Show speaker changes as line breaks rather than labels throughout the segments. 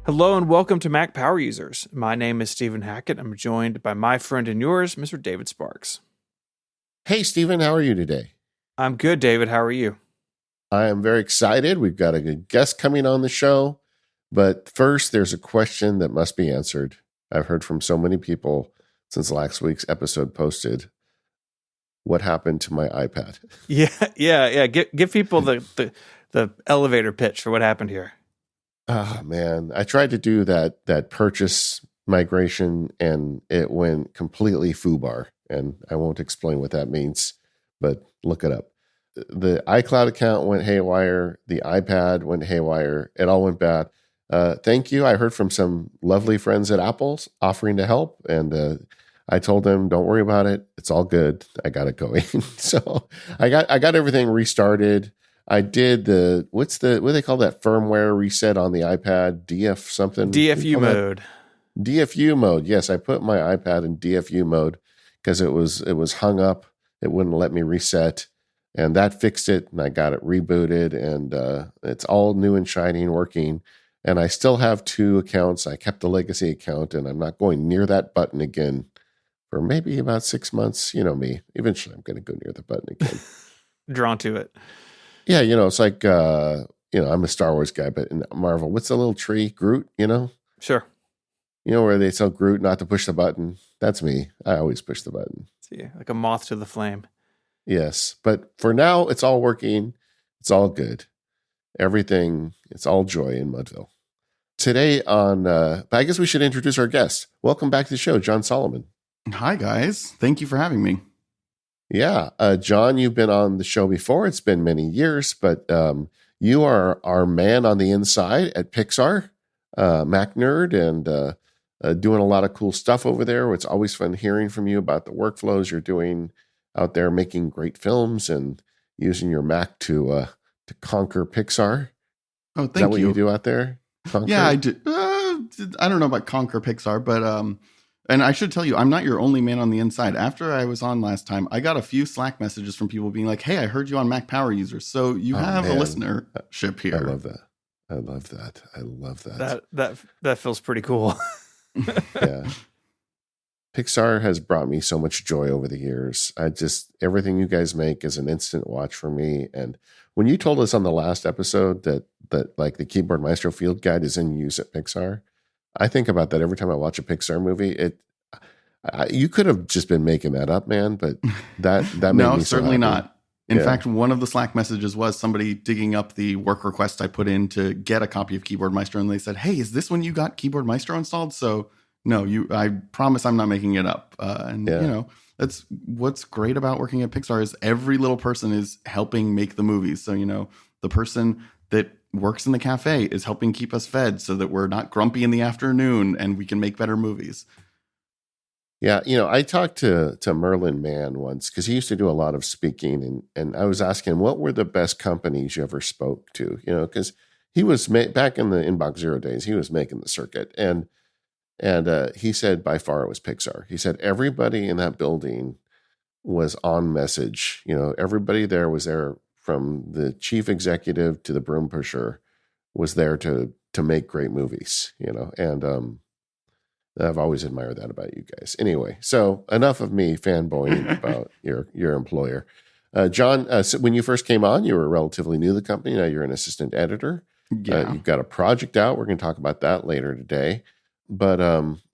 Hello and welcome to Mac Power Users. My name is Stephen Hackett. I'm joined by my friend and yours, Mr. David Sparks.
Hey, Stephen, how are you today?
I'm good, David. How are you?
I am very excited. We've got a good guest coming on the show. But first, there's a question that must be answered. I've heard from so many people since last week's episode posted. What happened to my iPad?
Yeah. Give people the elevator pitch for what happened here.
Oh, man. I tried to do that purchase migration, and it went completely foobar. And I won't explain what that means, but look it up. The iCloud account went haywire. The iPad went haywire. It all went bad. Thank you. I heard from some lovely friends at Apple offering to help, and I told them, "Don't worry about it. It's all good. I got it going." So I got everything restarted. I did what do they call that firmware reset on the iPad? DF something?
DFU mode.
DFU mode. Yes, I put my iPad in DFU mode because it was hung up. It wouldn't let me reset. And that fixed it, and I got it rebooted, and it's all new and shiny and working. And I still have two accounts. I kept the legacy account, and I'm not going near that button again for maybe about 6 months. You know me. Eventually, I'm going to go near the button again.
Drawn to it.
Yeah, it's like, I'm a Star Wars guy, but in Marvel, what's the little tree? Groot,
Sure.
Where they tell Groot not to push the button. That's me. I always push the button.
See, like a moth to the flame.
Yes, but for now, it's all working. It's all good. Everything, it's all joy in Mudville. Today but I guess we should introduce our guest. Welcome back to the show, John Soliman.
Hi, guys. Thank you for having me.
Yeah, John, you've been on the show before. It's been many years, but you are our man on the inside at Pixar, Mac Nerd, and doing a lot of cool stuff over there. It's always fun hearing from you about the workflows you're doing out there, making great films and using your Mac to conquer Pixar.
Oh, thank you.
Is that what you do out there? Conquer?
Yeah, I do. I don't know about conquer Pixar, but and I should tell you, I'm not your only man on the inside. After I was on last time, I got a few Slack messages from people being like, "Hey, I heard you on Mac Power Users, so you have a listenership here."
I love that. I love that.
That feels pretty cool.
Yeah. Pixar has brought me so much joy over the years. Everything you guys make is an instant watch for me. And when you told us on the last episode that like the Keyboard Maestro Field Guide is in use at Pixar, I think about that every time I watch a Pixar movie. You could have just been making that up, man, but that made
no,
me so
certainly
happy.
not. In fact, one of the Slack messages was somebody digging up the work request I put in to get a copy of Keyboard Maestro, and they said, "Hey, is this when you got Keyboard Maestro installed?" So no, I promise I'm not making it up. That's what's great about working at Pixar is every little person is helping make the movies. So, the person that works in the cafe is helping keep us fed so that we're not grumpy in the afternoon and we can make better movies.
Yeah, I talked to Merlin Mann once because he used to do a lot of speaking, and I was asking him, what were the best companies you ever spoke to? Because he was back in the Inbox Zero days, he was making the circuit, and he said by far it was Pixar. He said everybody in that building was on message. Everybody there was there, from the chief executive to the broom pusher, was there to make great movies. And I've always admired that about you guys. Anyway, so enough of me fanboying about your employer. John, so when you first came on, you were relatively new to the company. Now you're an assistant editor.
Yeah.
You've got a project out. We're going to talk about that later today. But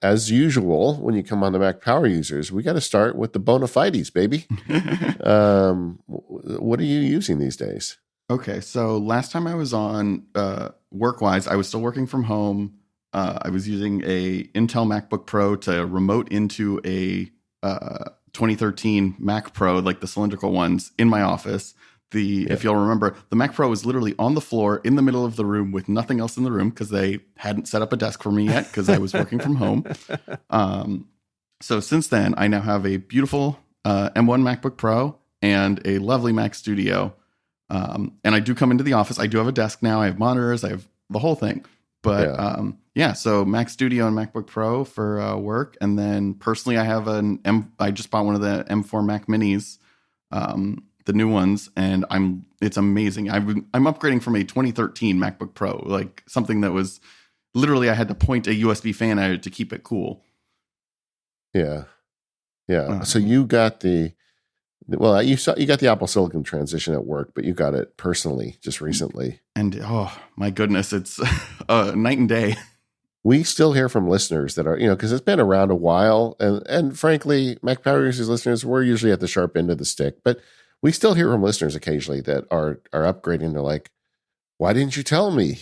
as usual, when you come on the Mac Power Users, we got to start with the bona fides, baby. What are you using these days?
Okay, so last time I was on, work-wise, I was still working from home. I was using a Intel MacBook Pro to remote into a 2013 Mac Pro, like the cylindrical ones, in my office. If you'll remember, the Mac Pro was literally on the floor in the middle of the room with nothing else in the room because they hadn't set up a desk for me yet because I was working from home. So since then, I now have a beautiful M1 MacBook Pro and a lovely Mac Studio. And I do come into the office. I do have a desk now. I have monitors. I have the whole thing. But so Mac Studio and MacBook Pro for work. And then personally, I have I just bought one of the M4 Mac Minis. The new ones, and it's amazing. I'm upgrading from a 2013 MacBook Pro, like something that was literally I had to point a USB fan at it to keep it cool.
Yeah. So you got you got the Apple Silicon transition at work, but you got it personally just recently.
And oh my goodness, it's night and day.
We still hear from listeners that are, because it's been around a while, and frankly, Mac Power Users listeners, we're usually at the sharp end of the stick, but we still hear from listeners occasionally that are upgrading. They're like, "Why didn't you tell me?"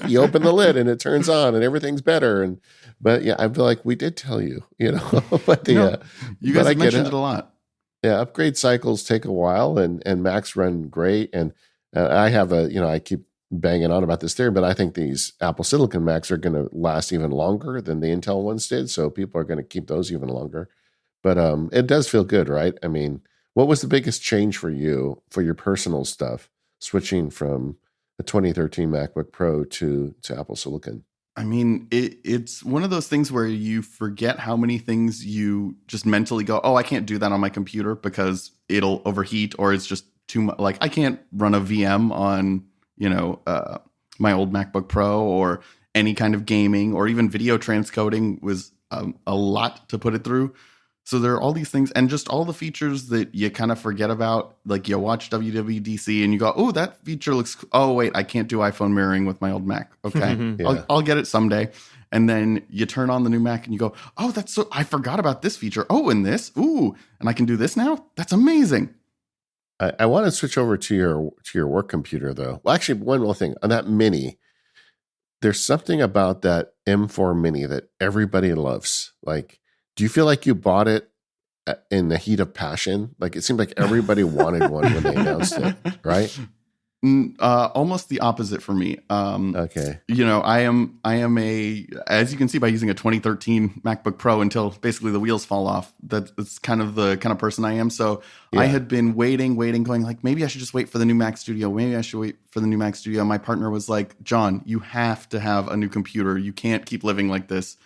You open the lid and it turns on and everything's better. But yeah, I feel like we did tell you, But
you guys have mentioned it a lot.
Yeah, upgrade cycles take a while, and Macs run great. And I have I keep banging on about this theory, but I think these Apple Silicon Macs are going to last even longer than the Intel ones did. So people are going to keep those even longer. But it does feel good, right? I mean, what was the biggest change for you for your personal stuff, switching from a 2013 MacBook Pro to Apple Silicon?
I mean, it's one of those things where you forget how many things you just mentally go, oh, I can't do that on my computer because it'll overheat, or it's just too much. Like I can't run a VM on my old MacBook Pro, or any kind of gaming, or even video transcoding was a lot to put it through. So there are all these things, and just all the features that you kind of forget about. Like you watch WWDC and you go, oh, that feature looks, oh, wait, I can't do iPhone mirroring with my old Mac. Okay,
Yeah.
I'll get it someday. And then you turn on the new Mac and you go, oh, I forgot about this feature. Oh, and this, ooh, and I can do this now? That's amazing.
I want to switch over to your work computer, though. Well, actually, one more thing on that Mini. There's something about that M4 Mini that everybody loves. Like, do you feel like you bought it in the heat of passion? Like, it seemed like everybody wanted one when they announced it, right?
Almost the opposite for me.
Okay.
I am as you can see by using a 2013 MacBook Pro until basically the wheels fall off. That's kind of the kind of person I am. So
Yeah.
I had been waiting, going like, maybe I should just wait for the new Mac Studio. Maybe I should wait for the new Mac Studio. My partner was like, John, you have to have a new computer. You can't keep living like this.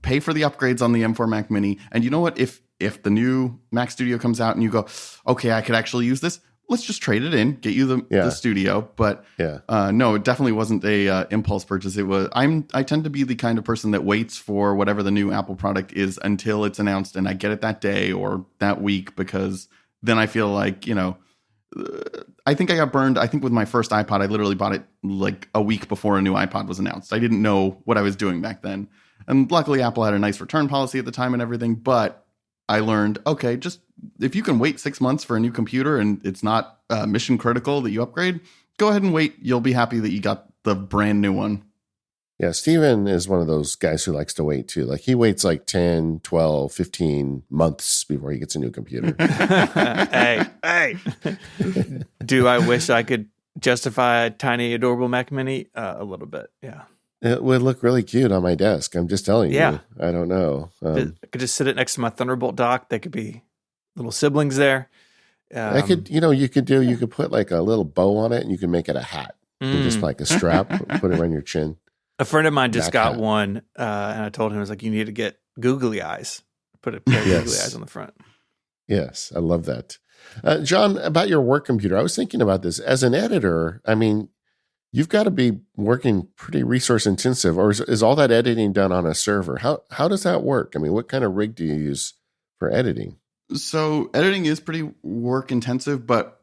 Pay for the upgrades on the M4 Mac Mini. And you know what? If the new Mac Studio comes out and you go, okay, I could actually use this, let's just trade it in, get you the Studio. But no, it definitely wasn't a impulse purchase. It was. I tend to be the kind of person that waits for whatever the new Apple product is until it's announced, and I get it that day or that week, because then I feel like I think I got burned. I think with my first iPod, I literally bought it like a week before a new iPod was announced. I didn't know what I was doing back then, and luckily Apple had a nice return policy at the time and everything. But I learned, okay, just if you can wait 6 months for a new computer and it's not mission critical that you upgrade, go ahead and wait. You'll be happy that you got the brand new one.
Yeah, Steven is one of those guys who likes to wait too. Like he waits like 10, 12, 15 months before he gets a new computer.
Hey. Do I wish I could justify a tiny, adorable Mac Mini? A little bit, yeah.
It would look really cute on my desk. I'm just telling you. I don't know.
I could just sit it next to my Thunderbolt dock. They could be little siblings there.
You could put like a little bow on it and you can make it a hat. And just like a strap, put it around your chin.
A friend of mine just got one, and I told him, I was like, you need to get googly eyes. Put a pair of googly eyes on the front.
Yes, I love that. John, about your work computer, I was thinking about this. As an editor, I mean, you've got to be working pretty resource intensive, or is all that editing done on a server? How does that work? I mean, what kind of rig do you use for editing?
So editing is pretty work intensive, but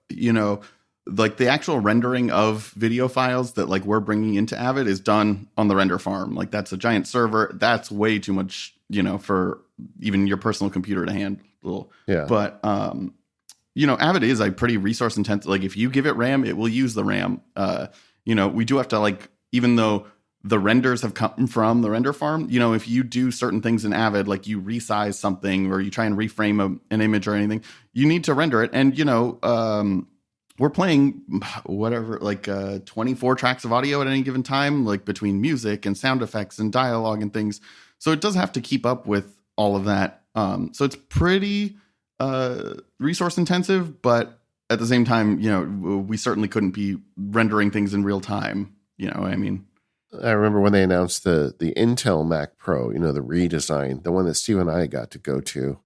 like the actual rendering of video files that like we're bringing into Avid is done on the render farm. Like that's a giant server. That's way too much, for even your personal computer to handle.
Yeah.
But Avid is a pretty resource intensive. Like if you give it RAM, it will use the RAM. We do have to like, even though the renders have come from the render farm, if you do certain things in Avid, like you resize something or you try and reframe an image or anything, you need to render it. And, we're playing whatever, like 24 tracks of audio at any given time, like between music and sound effects and dialogue and things. So it does have to keep up with all of that. So it's pretty resource intensive, but at the same time, we certainly couldn't be rendering things in real time.
I remember when they announced the Intel Mac Pro, the redesign, the one that Steve and I got to go to.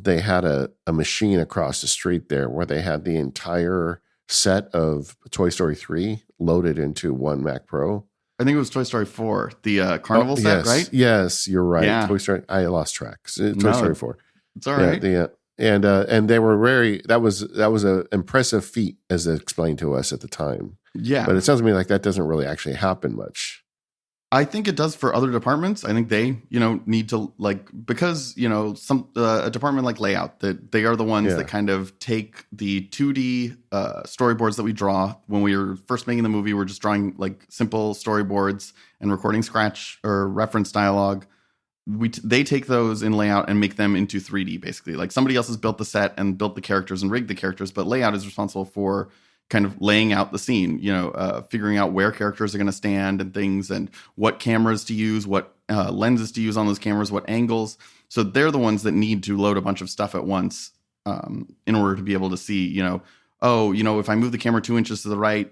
They had a machine across the street there where they had the entire set of Toy Story 3 loaded into one Mac Pro.
I think it was Toy Story 4, the carnival set,
yes,
right?
Yes, you're right.
Yeah.
Toy Story. I lost track. Toy
No,
Story 4.
It's all right.
And they were very. That was an impressive feat, as they explained to us at the time.
Yeah.
But it sounds to me like that doesn't really actually happen much.
I think it does for other departments. I think they, need to because, some a department like layout, that they are the ones that kind of take the 2D storyboards that we draw. When we were first making the movie, we're just drawing like simple storyboards and recording scratch or reference dialogue. They take those in layout and make them into 3D, basically. Like somebody else has built the set and built the characters and rigged the characters, but layout is responsible for kind of laying out the scene, figuring out where characters are going to stand and things, and what cameras to use, what lenses to use on those cameras, what angles. So they're the ones that need to load a bunch of stuff at once in order to be able to see, if I move the camera 2 inches to the right,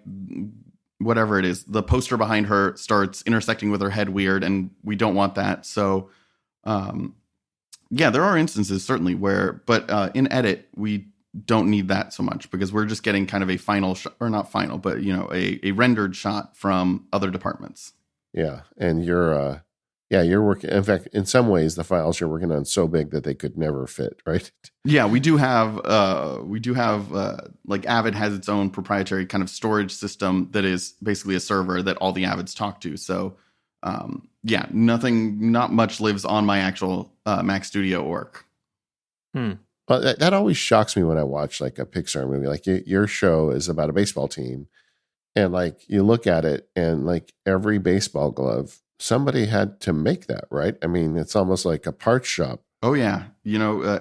whatever it is, the poster behind her starts intersecting with her head weird, and we don't want that. So, there are instances certainly where, but in edit, we don't need that so much because we're just getting kind of a final shot, or not final, but a rendered shot from other departments.
Yeah, and you're working. In fact, in some ways, the files you're working on so big that they could never fit, right?
Yeah, we do have like Avid has its own proprietary kind of storage system that is basically a server that all the Avids talk to. So, not much lives on my actual Mac Studio work.
Well, that always shocks me when I watch like a Pixar movie. Like your show is about a baseball team, and like you look at it, and like every baseball glove, somebody had to make that, right? I mean, it's almost like a parts shop.
Oh yeah,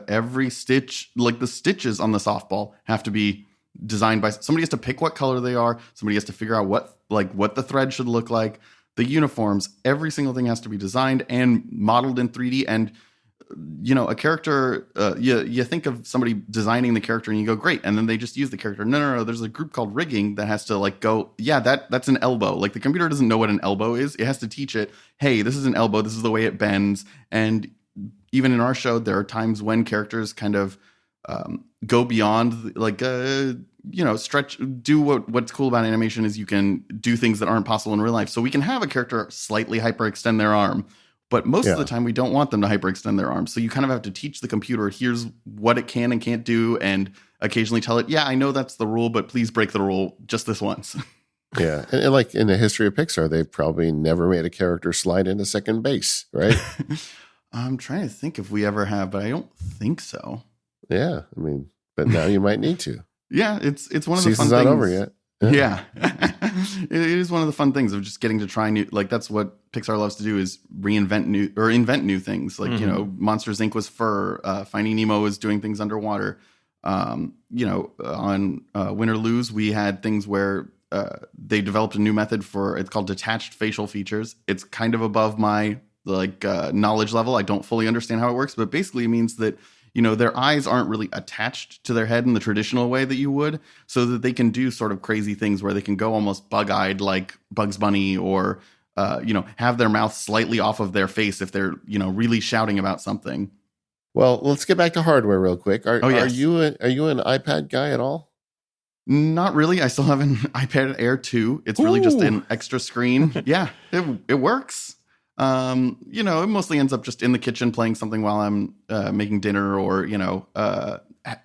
every stitch, like the stitches on the softball, have to be designed by somebody. Has to pick what color they are. Somebody has to figure out what the thread should look like. The uniforms, every single thing has to be designed and modeled in 3D. And a character, you think of somebody designing the character and you go, great. And then they just use the character. No. There's a group called rigging that has to go, yeah, that's an elbow. Like the computer doesn't know what an elbow is. It has to teach it, hey, this is an elbow. This is the way it bends. And even in our show, there are times when characters kind of go beyond stretch, do what's cool about animation is you can do things that aren't possible in real life. So we can have a character slightly hyperextend their arm. But most of the time, we don't want them to hyperextend their arms. So you kind of have to teach the computer, here's what it can and can't do, and occasionally tell it, yeah, I know that's the rule, but please break the rule just this once.
Yeah. And like in the history of Pixar, they've probably never made a character slide into second base, right?
I'm trying to think if we ever have, but I don't think so.
Yeah. I mean, but now you might need to.
Yeah. It's one of the fun things.
Season's not over yet.
Yeah. It is one of the fun things of just getting to try new, like that's what Pixar loves to do, is invent new things. Like, Monsters Inc. was fur, Finding Nemo was doing things underwater. On Win or Lose, we had things where they developed a new method it's called detached facial features. It's kind of above my knowledge level. I don't fully understand how it works, but basically it means that their eyes aren't really attached to their head in the traditional way that you would, so that they can do sort of crazy things where they can go almost bug-eyed like Bugs Bunny, or, have their mouth slightly off of their face if they're, really shouting about something.
Well, let's get back to hardware real quick. Are you an iPad guy at all?
Not really. I still have an iPad Air 2. It's really just an extra screen. Yeah, it works. It mostly ends up just in the kitchen playing something while I'm making dinner, or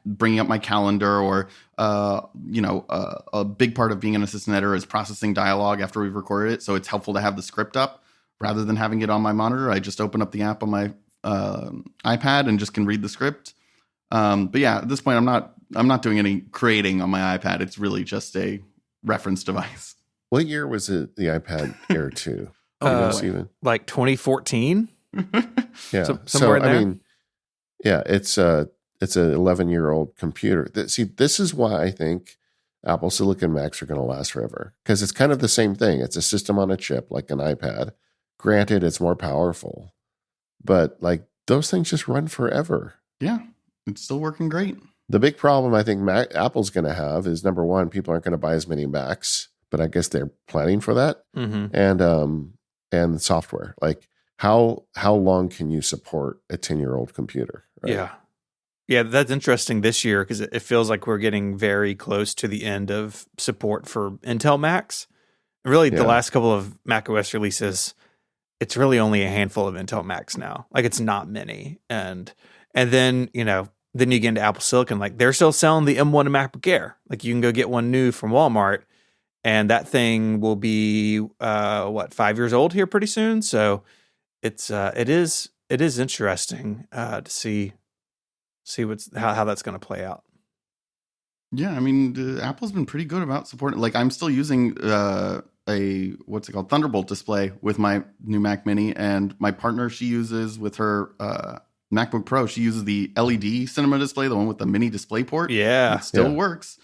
bringing up my calendar, or a big part of being an assistant editor is processing dialogue after we've recorded it. So it's helpful to have the script up rather than having it on my monitor. I just open up the app on my iPad and just can read the script. But yeah, at this point, I'm not doing any creating on my iPad. It's really just a reference device.
What year was it? The iPad Air 2?
Like 2014.
Yeah,
somewhere in there.
I mean, yeah, it's an 11-year-old computer. See, this is why I think Apple Silicon Macs are going to last forever, because it's kind of the same thing. It's a system on a chip, like an iPad. Granted, it's more powerful, but like those things just run forever.
Yeah, it's still working great.
The big problem I think Apple's going to have is, number one, people aren't going to buy as many Macs, but I guess they're planning for that. Mm-hmm. And software, like how long can you support a 10-year-old computer? Right?
Yeah, that's interesting this year, because it feels like we're getting very close to the end of support for Intel Macs. Really, the
Yeah.
last couple of macOS releases, it's really only a handful of Intel Macs now. Like, it's not many. And then, then you get into Apple Silicon. Like, they're still selling the M1 and MacBook Air. Like, you can go get one new from Walmart, and that thing will be 5 years old here pretty soon. So it is interesting to see how that's going to play out.
Yeah, I mean, Apple's been pretty good about supporting. Like, I'm still using a Thunderbolt display with my new Mac Mini, and my partner, she uses with her MacBook Pro, she uses the LED cinema display, the one with the mini display port.
Yeah,
it still works.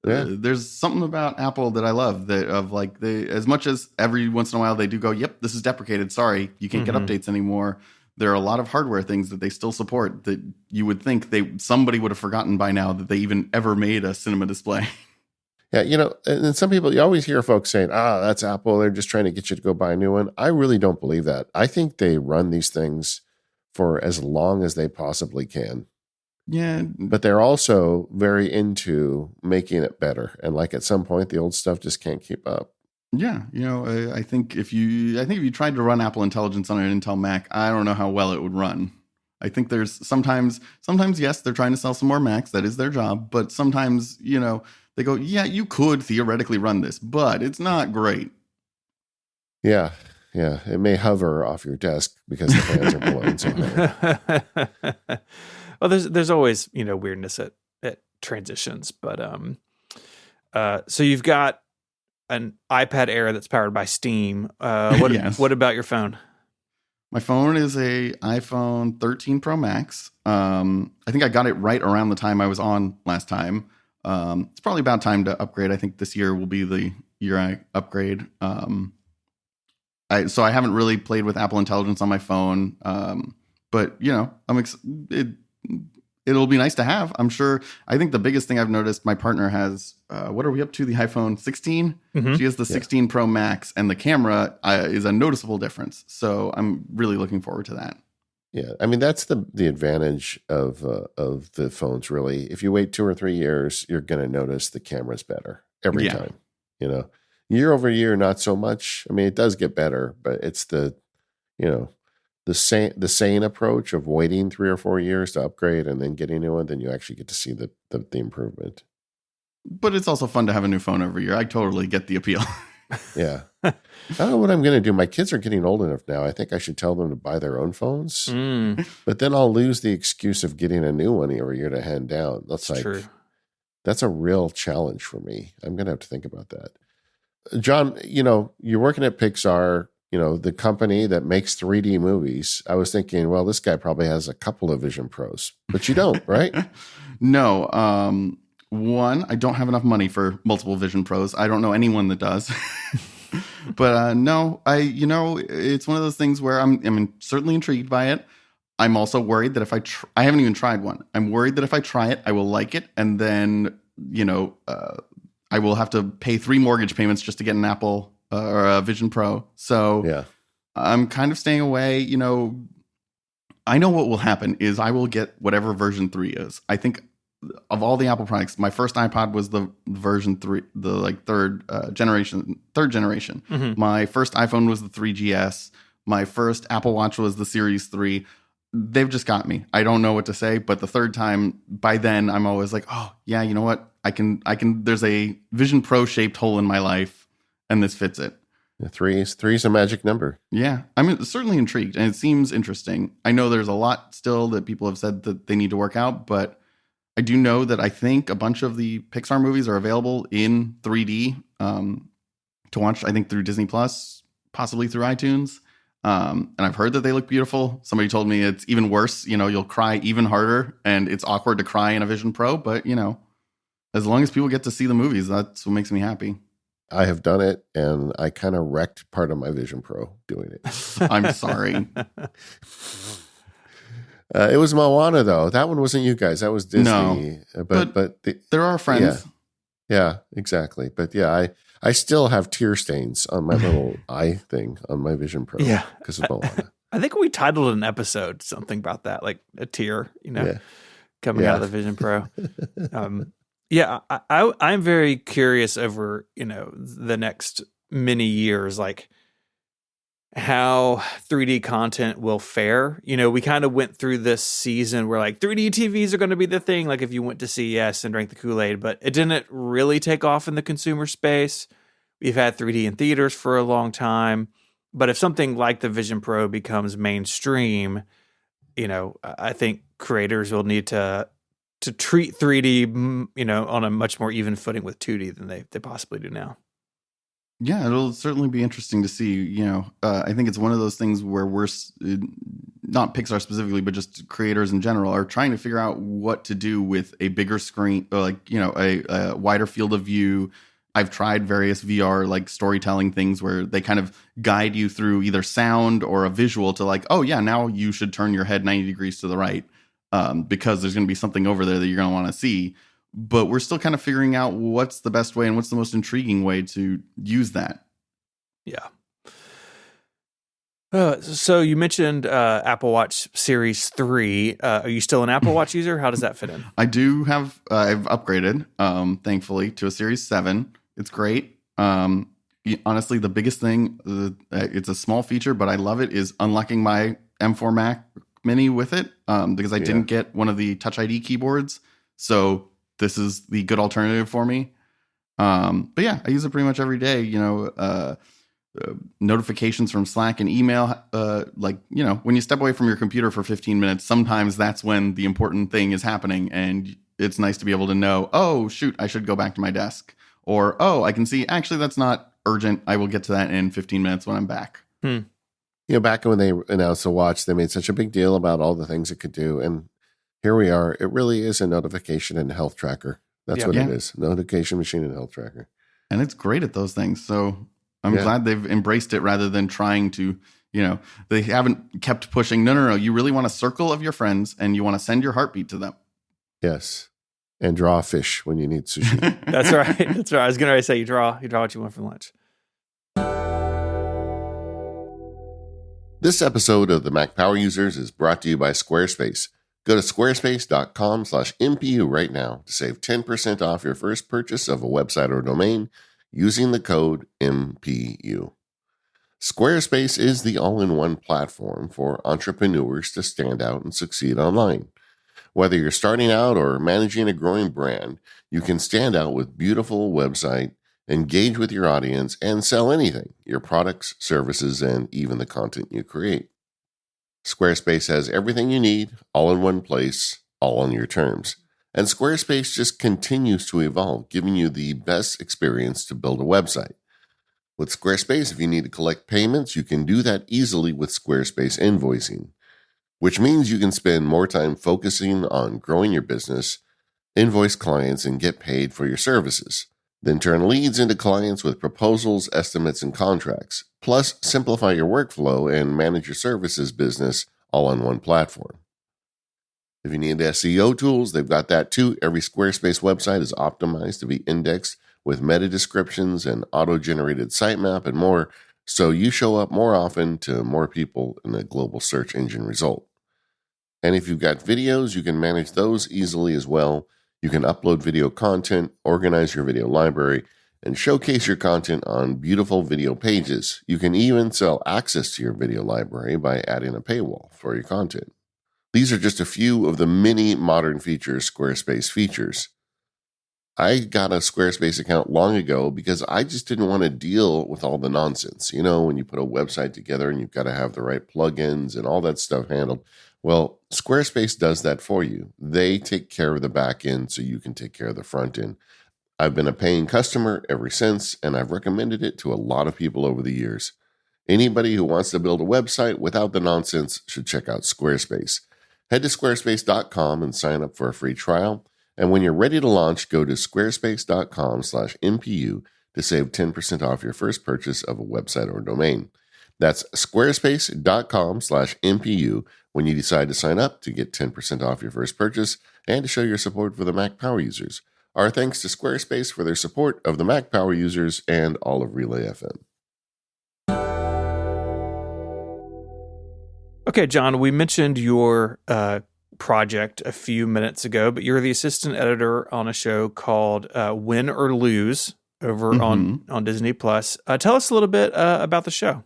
Yeah. There's something about Apple that I love, as much as every once in a while they do go, yep, this is deprecated. Sorry, you can't get updates anymore. There are a lot of hardware things that they still support that you would think somebody would have forgotten by now that they even ever made a cinema display.
Yeah, and some people, you always hear folks saying, that's Apple. They're just trying to get you to go buy a new one. I really don't believe that. I think they run these things for as long as they possibly can.
Yeah.
But they're also very into making it better. And like at some point, the old stuff just can't keep up.
Yeah, I think if you tried to run Apple Intelligence on an Intel Mac, I don't know how well it would run. I think there's sometimes yes, they're trying to sell some more Macs. That is their job. But sometimes, they go, yeah, you could theoretically run this, but it's not great.
Yeah. It may hover off your desk because the fans are blowing so hard.
Well, there's always, weirdness at transitions. But so you've got an iPad Air that's powered by Steam.
Yes.
What about your phone?
My phone is a iPhone 13 Pro Max. I think I got it right around the time I was on last time. It's probably about time to upgrade. I think this year will be the year I upgrade. So I haven't really played with Apple Intelligence on my phone. But it'll be nice to have. I'm sure. I think the biggest thing I've noticed, my partner has, what are we up to? The iPhone 16? Mm-hmm. She has the 16 Pro Max, and the camera is a noticeable difference. So I'm really looking forward to that.
Yeah. I mean, that's the advantage of the phones, really. If you wait 2 or 3 years, you're going to notice the camera's better every time. Year over year, not so much. I mean, it does get better, but it's the sane approach of waiting 3 or 4 years to upgrade and then getting a new one, then you actually get to see the improvement.
But it's also fun to have a new phone every year. I totally get the appeal.
Yeah. I don't know what I'm going to do. My kids are getting old enough now. I think I should tell them to buy their own phones. But then I'll lose the excuse of getting a new one every year to hand down. That's true. That's a real challenge for me. I'm going to have to think about that. John, you're working at Pixar, the company that makes 3D movies. I was thinking, well, this guy probably has a couple of Vision Pros, but you don't, right?
No. One, I don't have enough money for multiple Vision Pros. I don't know anyone that does. But no, it's one of those things where I'm certainly intrigued by it. I'm also worried that if I haven't even tried one. I'm worried that if I try it, I will like it. And then, I will have to pay 3 mortgage payments just to get an Apple or a Vision Pro. So yeah. I'm kind of staying away. I know what will happen is I will get whatever version 3 is. I think of all the Apple products, my first iPod was the version 3, the third generation. Mm-hmm. My first iPhone was the 3GS. My first Apple Watch was the Series 3. They've just got me. I don't know what to say, but the third time, by then I'm always like, oh yeah, you know what? I can, there's a Vision Pro shaped hole in my life and this fits it.
Yeah, three's a magic number.
Yeah. I'm certainly intrigued and it seems interesting. I know there's a lot still that people have said that they need to work out, but I do know that I think a bunch of the Pixar movies are available in 3D to watch, I think through Disney Plus, possibly through iTunes. And I've heard that they look beautiful. Somebody told me it's even worse. You'll cry even harder and it's awkward to cry in a Vision Pro, but as long as people get to see the movies, that's what makes me happy.
I have done it, and I kind of wrecked part of my Vision Pro doing it.
I'm sorry.
It was Moana, though. That one wasn't you guys. That was Disney.
No, but there are friends.
Yeah, exactly. But yeah, I still have tear stains on my little eye thing on my Vision Pro.
Yeah,
because of Moana.
I think we titled an episode something about that, like a tear, coming out of the Vision Pro. Yeah, I'm very curious over, the next many years, like how 3D content will fare. You know, we kind of went through this season where like 3D TVs are going to be the thing, like if you went to CES and drank the Kool-Aid, but it didn't really take off in the consumer space. We've had 3D in theaters for a long time, but if something like the Vision Pro becomes mainstream, you know, I think creators will need to treat 3D, you know, on a much more even footing with 2D than they possibly do now.
Yeah, it'll certainly be interesting to see. You know, I think it's one of those things where we're not Pixar specifically, but just creators in general are trying to figure out what to do with a bigger screen, or like, you know, a wider field of view. I've tried various VR like storytelling things where they kind of guide you through either sound or a visual to like, oh yeah, now you should turn your head 90 degrees to the right because there's going to be something over there that you're going to want to see. But we're still kind of figuring out what's the best way and what's the most intriguing way to use that.
Yeah. So you mentioned Apple Watch Series 3. Are you still an Apple Watch user? How does that fit in?
I do have, I've upgraded, thankfully, to a Series 7. It's great. Honestly, the biggest thing, it's a small feature, but I love it, is unlocking my M4 Mac Mini with it because I didn't get one of the Touch ID keyboards. So this is the good alternative for me. But yeah, I use it pretty much every day. You know, notifications from Slack and email. Like, you know, when you step away from your computer for 15 minutes, sometimes that's when the important thing is happening. And it's nice to be able to know, oh, shoot, I should go back to my desk. Or, oh, I can see, actually, that's not urgent. I will get to that in 15 minutes when I'm back.
You know, back when they announced the watch, they made such a big deal about all the things it could do. And here we are. It really is a notification and health tracker. That's what it is. Notification machine and health tracker.
And it's great at those things. So I'm glad they've embraced it rather than trying to, you know, they haven't kept pushing. No. You really want a circle of your friends and you want to send your heartbeat to them.
Yes. And draw a fish when you need sushi.
That's right. That's right. I was going to say you draw what you want for lunch.
This episode of the Mac Power Users is brought to you by Squarespace. Go to squarespace.com/MPU right now to save 10% off your first purchase of a website or domain using the code MPU. Squarespace is the all-in-one platform for entrepreneurs to stand out and succeed online. Whether you're starting out or managing a growing brand, you can stand out with beautiful website, engage with your audience, and sell anything, your products, services, and even the content you create. Squarespace has everything you need, all in one place, all on your terms. And Squarespace just continues to evolve, giving you the best experience to build a website. With Squarespace, if you need to collect payments, you can do that easily with Squarespace invoicing, which means you can spend more time focusing on growing your business, invoice clients, and get paid for your services. Then turn leads into clients with proposals, estimates, and contracts. Plus, simplify your workflow and manage your services business all on one platform. If you need SEO tools, they've got that too. Every Squarespace website is optimized to be indexed with meta descriptions and auto-generated sitemap and more, so you show up more often to more people in a global search engine result. And if you've got videos, you can manage those easily as well. You can upload video content, organize your video library, and showcase your content on beautiful video pages. You can even sell access to your video library by adding a paywall for your content. These are just a few of the many modern features Squarespace features. I got a Squarespace account long ago because I just didn't want to deal with all the nonsense. You know, when you put a website together and you've got to have the right plugins and all that stuff handled. Well, Squarespace does that for you. They take care of the back end so you can take care of the front end. I've been a paying customer ever since, and I've recommended it to a lot of people over the years. Anybody who wants to build a website without the nonsense should check out Squarespace. Head to squarespace.com and sign up for a free trial. And when you're ready to launch, go to squarespace.com/MPU to save 10% off your first purchase of a website or domain. That's squarespace.com/MPU when you decide to sign up to get 10% off your first purchase and to show your support for the Mac Power Users. Our thanks to Squarespace for their support of the Mac Power Users and all of Relay FM.
Okay, John, we mentioned your project a few minutes ago, but you're the assistant editor on a show called Win or Lose, over on Disney Plus. Tell us a little bit about the show.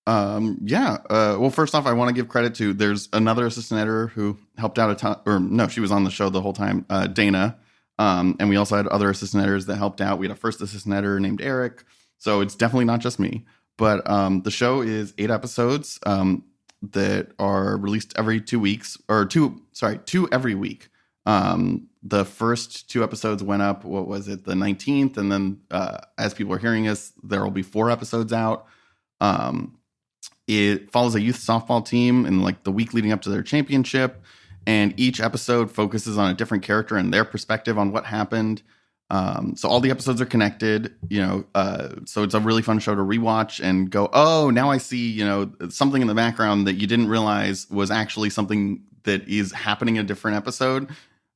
Well, first off, I want to give credit to, there's another assistant editor who helped out a ton, or no, she was on the show the whole time, Dana. And we also had other assistant editors that helped out. We had a first assistant editor named Eric. So it's definitely not just me. But the show is 8 episodes that are released every 2 weeks, or two every week. The first 2 episodes went up, what was it, the 19th? And then as people are hearing us, there will be 4 episodes out. It follows a youth softball team in like the week leading up to their championship. And each episode focuses on a different character and their perspective on what happened. So all the episodes are connected, so it's a really fun show to rewatch and go, oh, now I see, something in the background that you didn't realize was actually something that is happening in a different episode.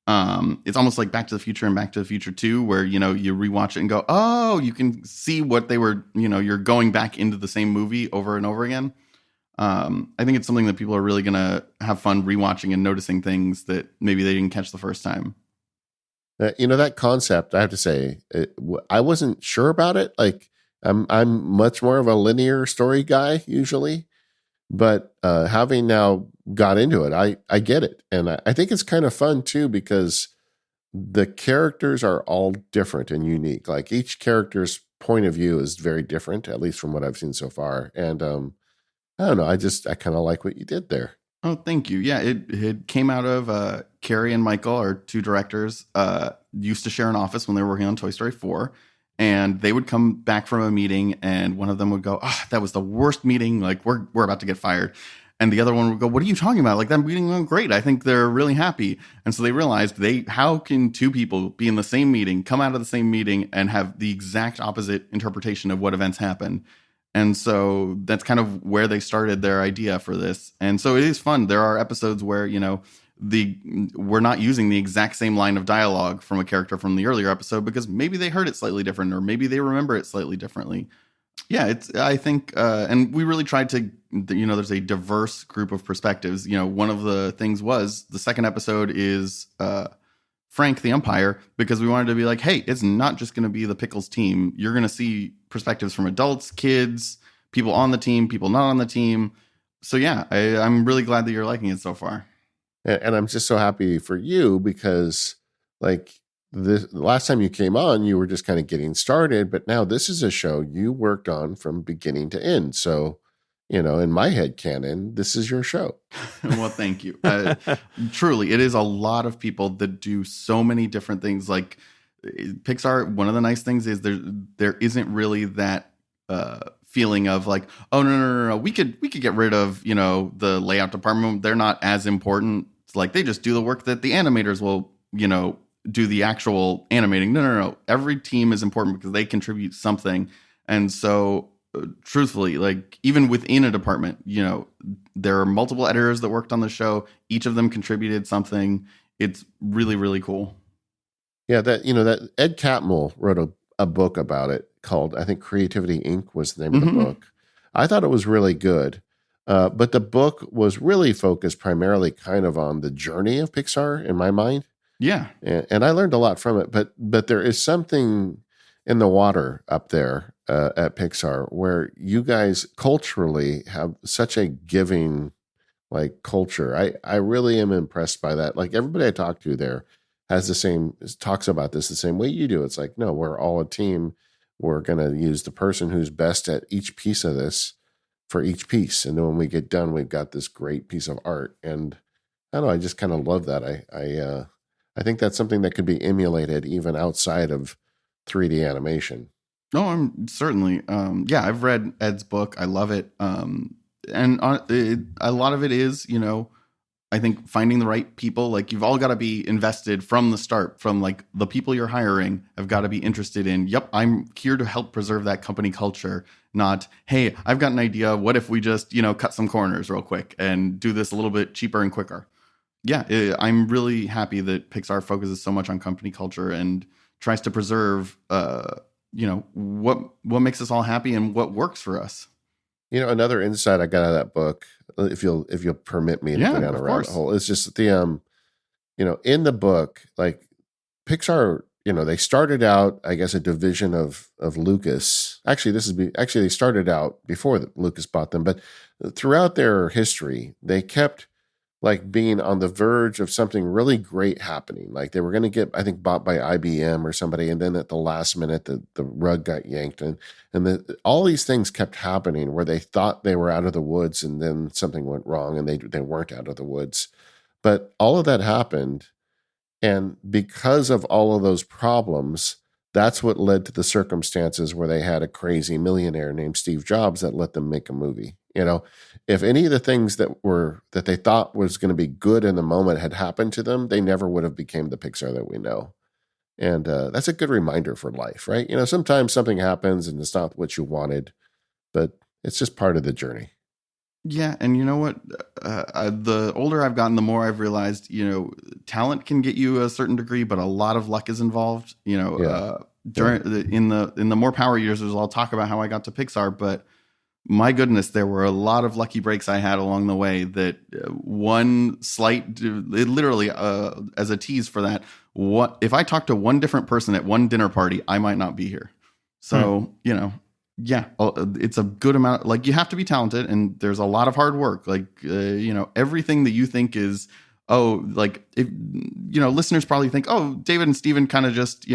It's almost like Back to the Future and Back to the Future 2, where, you rewatch it and go, oh, you can see what they were, you're going back into the same movie over and over again. I think it's something that people are really going to have fun rewatching and noticing things that maybe they didn't catch the first time.
That concept, I have to say, I wasn't sure about it. Like, I'm much more of a linear story guy usually, but having now got into it, I get it. And I think it's kind of fun too, because the characters are all different and unique. Like, each character's point of view is very different, at least from what I've seen so far. And I don't know, I kind of like what you did there.
Oh, thank you. Yeah, it came out of Carrie and Michael, our 2 directors, used to share an office when they were working on Toy Story 4. And they would come back from a meeting and one of them would go, oh, that was the worst meeting. Like, we're about to get fired. And the other one would go, what are you talking about? Like, that meeting went great. I think they're really happy. And so they realized how can 2 people be in the same meeting, come out of the same meeting and have the exact opposite interpretation of what events happened? And so that's kind of where they started their idea for this. And so it is fun. There are episodes where, we're not using the exact same line of dialogue from a character from the earlier episode because maybe they heard it slightly different or maybe they remember it slightly differently. Yeah, I think, and we really tried to, there's a diverse group of perspectives. One of the things was the second episode is Frank the umpire, because we wanted to be like, hey, it's not just going to be the Pickles team. You're going to see perspectives from adults, kids, people on the team, people not on the team. So yeah, I'm really glad that you're liking it so far.
And I'm just so happy for you because, like, the last time you came on, you were just kind of getting started, but now this is a show you worked on from beginning to end. So, in my head canon, this is your show.
Well, thank you. Truly, it is a lot of people that do so many different things. Like Pixar, one of the nice things is there isn't really that feeling of like, oh no, we could get rid of the layout department. They're not as important. It's like they just do the work that the animators will do the actual animating. No. Every team is important because they contribute something. And so truthfully, like even within a department, there are multiple editors that worked on the show. Each of them contributed something. It's really, really cool.
Yeah, that Ed Catmull wrote a book about it called, I think, Creativity Inc. was the name of the book. I thought it was really good. But the book was really focused primarily kind of on the journey of Pixar in my mind.
Yeah.
And I learned a lot from it. But there is something in the water up there at Pixar where you guys culturally have such a giving like culture. I really am impressed by that. Like everybody I talk to there talks about this the same way you do. It's like, no, we're all a team. We're going to use the person who's best at each piece of this for each piece. And then when we get done, we've got this great piece of art. And I don't know, I just kind of love that. I think that's something that could be emulated even outside of 3D animation.
No, I'm certainly. I've read Ed's book. I love it. And a lot of it is, I think finding the right people. Like you've all got to be invested from the start. From like the people you're hiring have got to be interested in. Yep, I'm here to help preserve that company culture. Not, hey, I've got an idea. What if we just cut some corners real quick and do this a little bit cheaper and quicker? Yeah, I'm really happy that Pixar focuses so much on company culture and tries to preserve, what makes us all happy and what works for us.
Another insight I got out of that book, if you'll permit me to go down a rabbit hole, it's just the, in the book, like Pixar they started out, I guess, a division of Lucas. Actually, they started out before Lucas bought them, but throughout their history, they kept like being on the verge of something really great happening. Like they were going to get, I think, bought by IBM or somebody, and then at the last minute, the rug got yanked, and all these things kept happening where they thought they were out of the woods, and then something went wrong, and they weren't out of the woods. But all of that happened, and because of all of those problems, that's what led to the circumstances where they had a crazy millionaire named Steve Jobs that let them make a movie. If any of the things that they thought was going to be good in the moment had happened to them, they never would have became the Pixar that we know. And that's a good reminder for life, right? Sometimes something happens and it's not what you wanted, but it's just part of the journey.
Yeah, and you know what? The older I've gotten, the more I've realized, talent can get you a certain degree, but a lot of luck is involved. During in the more power users, I'll talk about how I got to Pixar, but my goodness, there were a lot of lucky breaks I had along the way. That one slight, literally, as a tease for that, what if I talked to one different person at one dinner party, I might not be here. So yeah, it's a good amount. Like you have to be talented, and there's a lot of hard work. Like everything that you think is listeners probably think, oh, David and Steven kind of just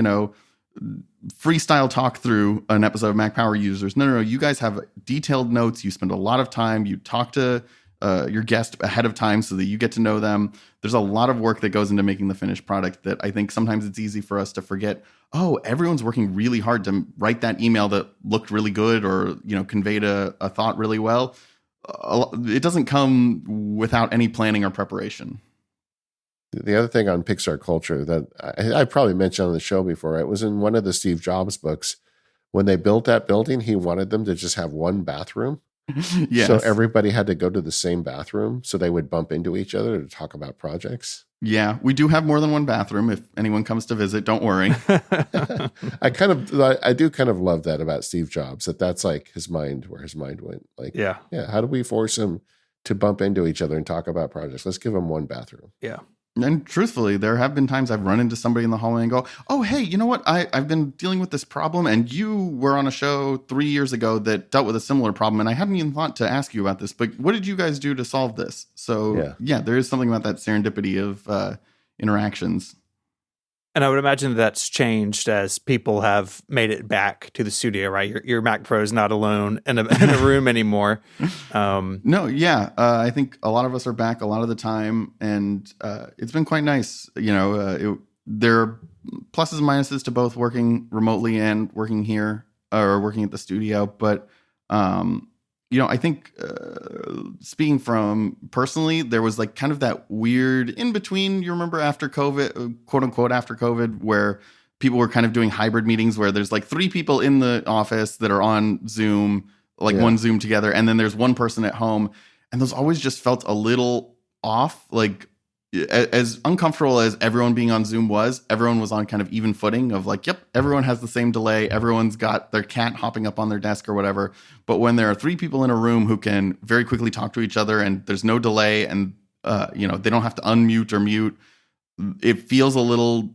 freestyle talk through an episode of Mac Power Users. No. You guys have detailed notes. You spend a lot of time. You talk to your guest ahead of time so that you get to know them. There's a lot of work that goes into making the finished product that I think sometimes it's easy for us to forget. Oh, everyone's working really hard to write that email that looked really good or, conveyed a thought really well. It doesn't come without any planning or preparation.
The other thing on Pixar culture that I probably mentioned on the show before, it was in one of the Steve Jobs books. When they built that building, he wanted them to just have one bathroom.
Yes.
So everybody had to go to the same bathroom so they would bump into each other to talk about projects.
Yeah, we do have more than one bathroom. If anyone comes to visit, don't worry.
I do kind of love that about Steve Jobs, that's like where his mind went. Like, yeah. How do we force him to bump into each other and talk about projects? Let's give him one bathroom.
Yeah.
And truthfully, there have been times I've run into somebody in the hallway and go, oh, hey, you know what? I've been dealing with this problem, and you were on a show 3 years ago that dealt with a similar problem, and I hadn't even thought to ask you about this, but what did you guys do to solve this? So, yeah there is something about that serendipity of interactions.
And I would imagine that's changed as people have made it back to the studio, right? Your Mac Pro is not alone in a room anymore.
No, yeah. I think a lot of us are back a lot of the time, and it's been quite nice. There are pluses and minuses to both working remotely and working here or working at the studio. But, I think speaking from personally, there was like kind of that weird in between, you remember after COVID, quote unquote, after COVID, where people were kind of doing hybrid meetings where there's like 3 people in the office that are on Zoom, one Zoom together. And then there's one person at home. And those always just felt a little off. Like as uncomfortable as everyone being on Zoom was, everyone was on kind of even footing of like, yep, everyone has the same delay. Everyone's got their cat hopping up on their desk or whatever. But when there are 3 people in a room who can very quickly talk to each other and there's no delay and, they don't have to unmute or mute, it feels a little,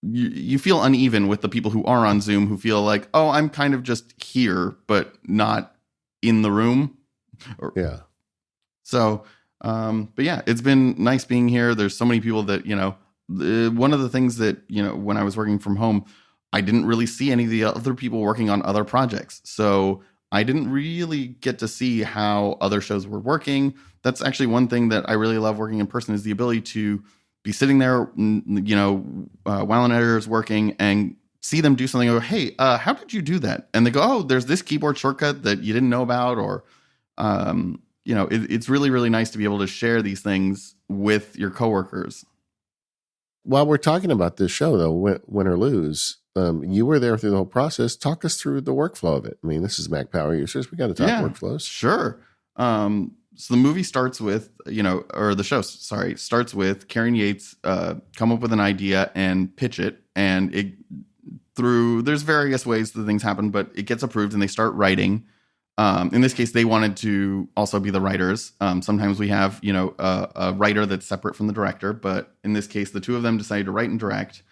you feel uneven with the people who are on Zoom who feel like, oh, I'm kind of just here, but not in the room.
Yeah.
So, but yeah, it's been nice being here. There's so many people that, one of the things that, when I was working from home, I didn't really see any of the other people working on other projects. So I didn't really get to see how other shows were working. That's actually one thing that I really love working in person is the ability to be sitting there, while an editor is working and see them do something. Or, hey, how did you do that? And they go, oh, there's this keyboard shortcut that you didn't know about, or, it's really, really nice to be able to share these things with your coworkers.
While we're talking about this show, though, Win or Lose, you were there through the whole process. Talk us through the workflow of it. I mean, this is Mac Power Users. We got to talk workflows.
Sure. So the movie starts with, or the show, starts with Karen Yates come up with an idea and pitch it. And there's various ways that things happen, but it gets approved and they start writing. In this case, they wanted to also be the writers. Sometimes we have, a writer that's separate from the director, but in this case, the 2 of them decided to write and direct.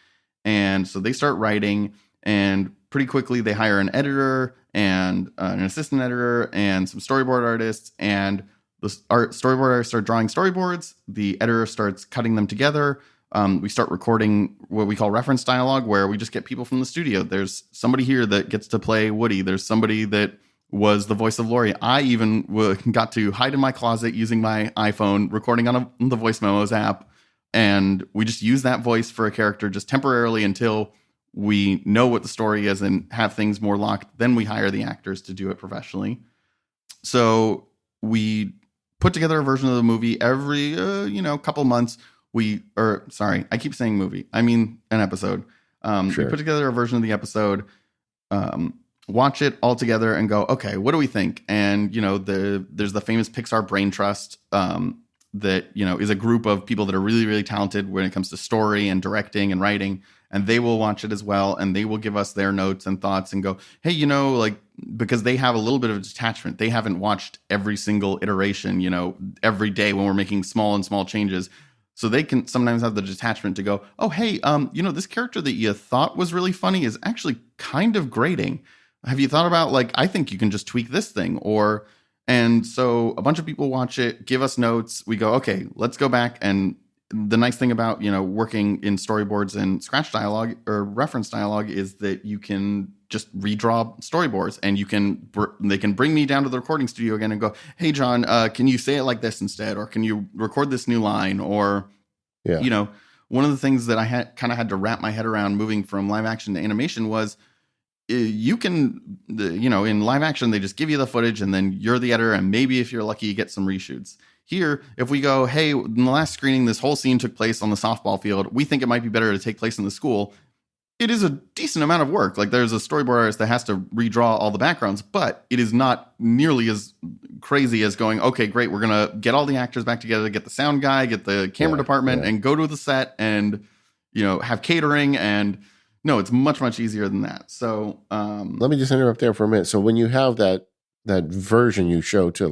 And so they start writing, and pretty quickly they hire an editor and an assistant editor and some storyboard artists. And the storyboard artists start drawing storyboards. The editor starts cutting them together. We start recording what we call reference dialogue, where we just get people from the studio. There's somebody here that gets to play Woody. There's somebody that was the voice of Laurie. I even got to hide in my closet using my iPhone, recording on the Voice Memos app. And we just use that voice for a character just temporarily until we know what the story is and have things more locked. Then we hire the actors to do it professionally. So we put together a version of the movie every, couple months. I keep saying movie. I mean an episode.
Sure.
We put together a version of the episode, watch it all together and go, okay, what do we think? And, there's the famous Pixar Brain Trust, that, is a group of people that are really, really talented when it comes to story and directing and writing. And they will watch it as well. And they will give us their notes and thoughts and go, hey, because they have a little bit of detachment. They haven't watched every single iteration, every day when we're making small changes. So they can sometimes have the detachment to go, oh, hey, this character that you thought was really funny is actually kind of grating. Have you thought about, I think you can just tweak this thing? And so a bunch of people watch it, give us notes. We go, okay, let's go back. And the nice thing about, working in storyboards and scratch dialogue or reference dialogue is that you can just redraw storyboards, and they can bring me down to the recording studio again and go, hey, John, can you say it like this instead? Or can you record this new line? Or, one of the things that I had to wrap my head around moving from live action to animation was, you can, in live action, they just give you the footage and then you're the editor. And maybe if you're lucky, you get some reshoots. Here, if we go, hey, in the last screening, this whole scene took place on the softball field. We think it might be better to take place in the school. It is a decent amount of work. There's a storyboard artist that has to redraw all the backgrounds, but it is not nearly as crazy as going, okay, great, we're going to get all the actors back together, get the sound guy, get the camera department, and go to the set and, have catering. And no, it's much, much easier than that. So
let me just interrupt there for a minute. So when you have that version you show to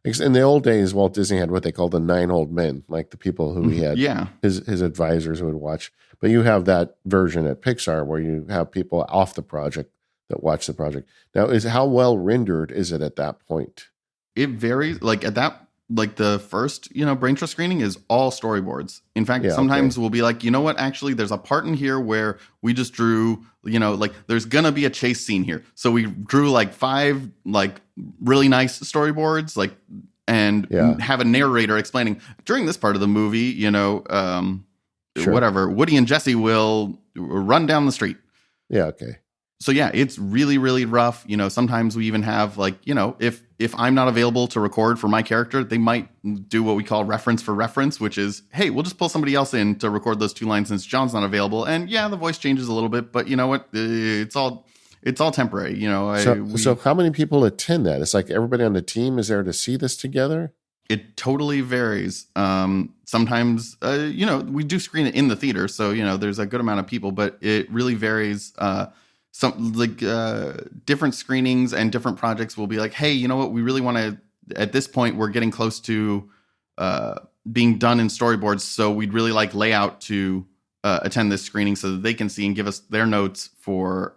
in the old days, Walt Disney had what they called the 9 old men, like the people who he had, his advisors would watch. But you have that version at Pixar where you have people off the project that watch the project. Now, how well rendered is it at that point?
It varies. The first, Brain Trust screening is all storyboards. In fact, sometimes we'll be like, you know what, actually, there's a part in here where we just drew, there's going to be a chase scene here. So we drew 5, really nice storyboards, and have a narrator explaining during this part of the movie, whatever, Woody and Jesse will run down the street.
Yeah. Okay.
So yeah, it's really, really rough. Sometimes we even have if I'm not available to record for my character, they might do what we call reference for reference, which is, hey, we'll just pull somebody else in to record those 2 lines since John's not available. And yeah, the voice changes a little bit, but you know what? It's all temporary.
So how many people attend that? It's like everybody on the team is there to see this together?
It totally varies. Sometimes, we do screen it in the theater, so there's a good amount of people, but it really varies. Some different screenings and different projects will be like, hey, you know what? We really want to, at this point, we're getting close to being done in storyboards. So we'd really like layout to attend this screening so that they can see and give us their notes for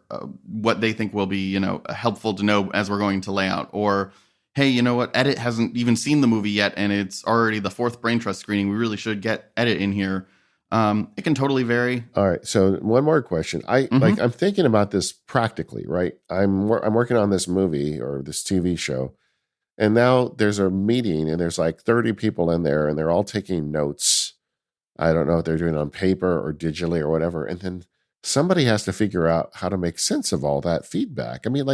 what they think will be, helpful to know as we're going to layout. Or, hey, you know what? Edit hasn't even seen the movie yet, and it's already the 4th Brain Trust screening. We really should get Edit in here. It can totally vary.
All right. So one more question. I'm thinking about this practically, right? I'm working on this movie or this TV show, and now there's a meeting and there's 30 people in there and they're all taking notes. I don't know if they're doing it on paper or digitally or whatever. And then somebody has to figure out how to make sense of all that feedback. I mean,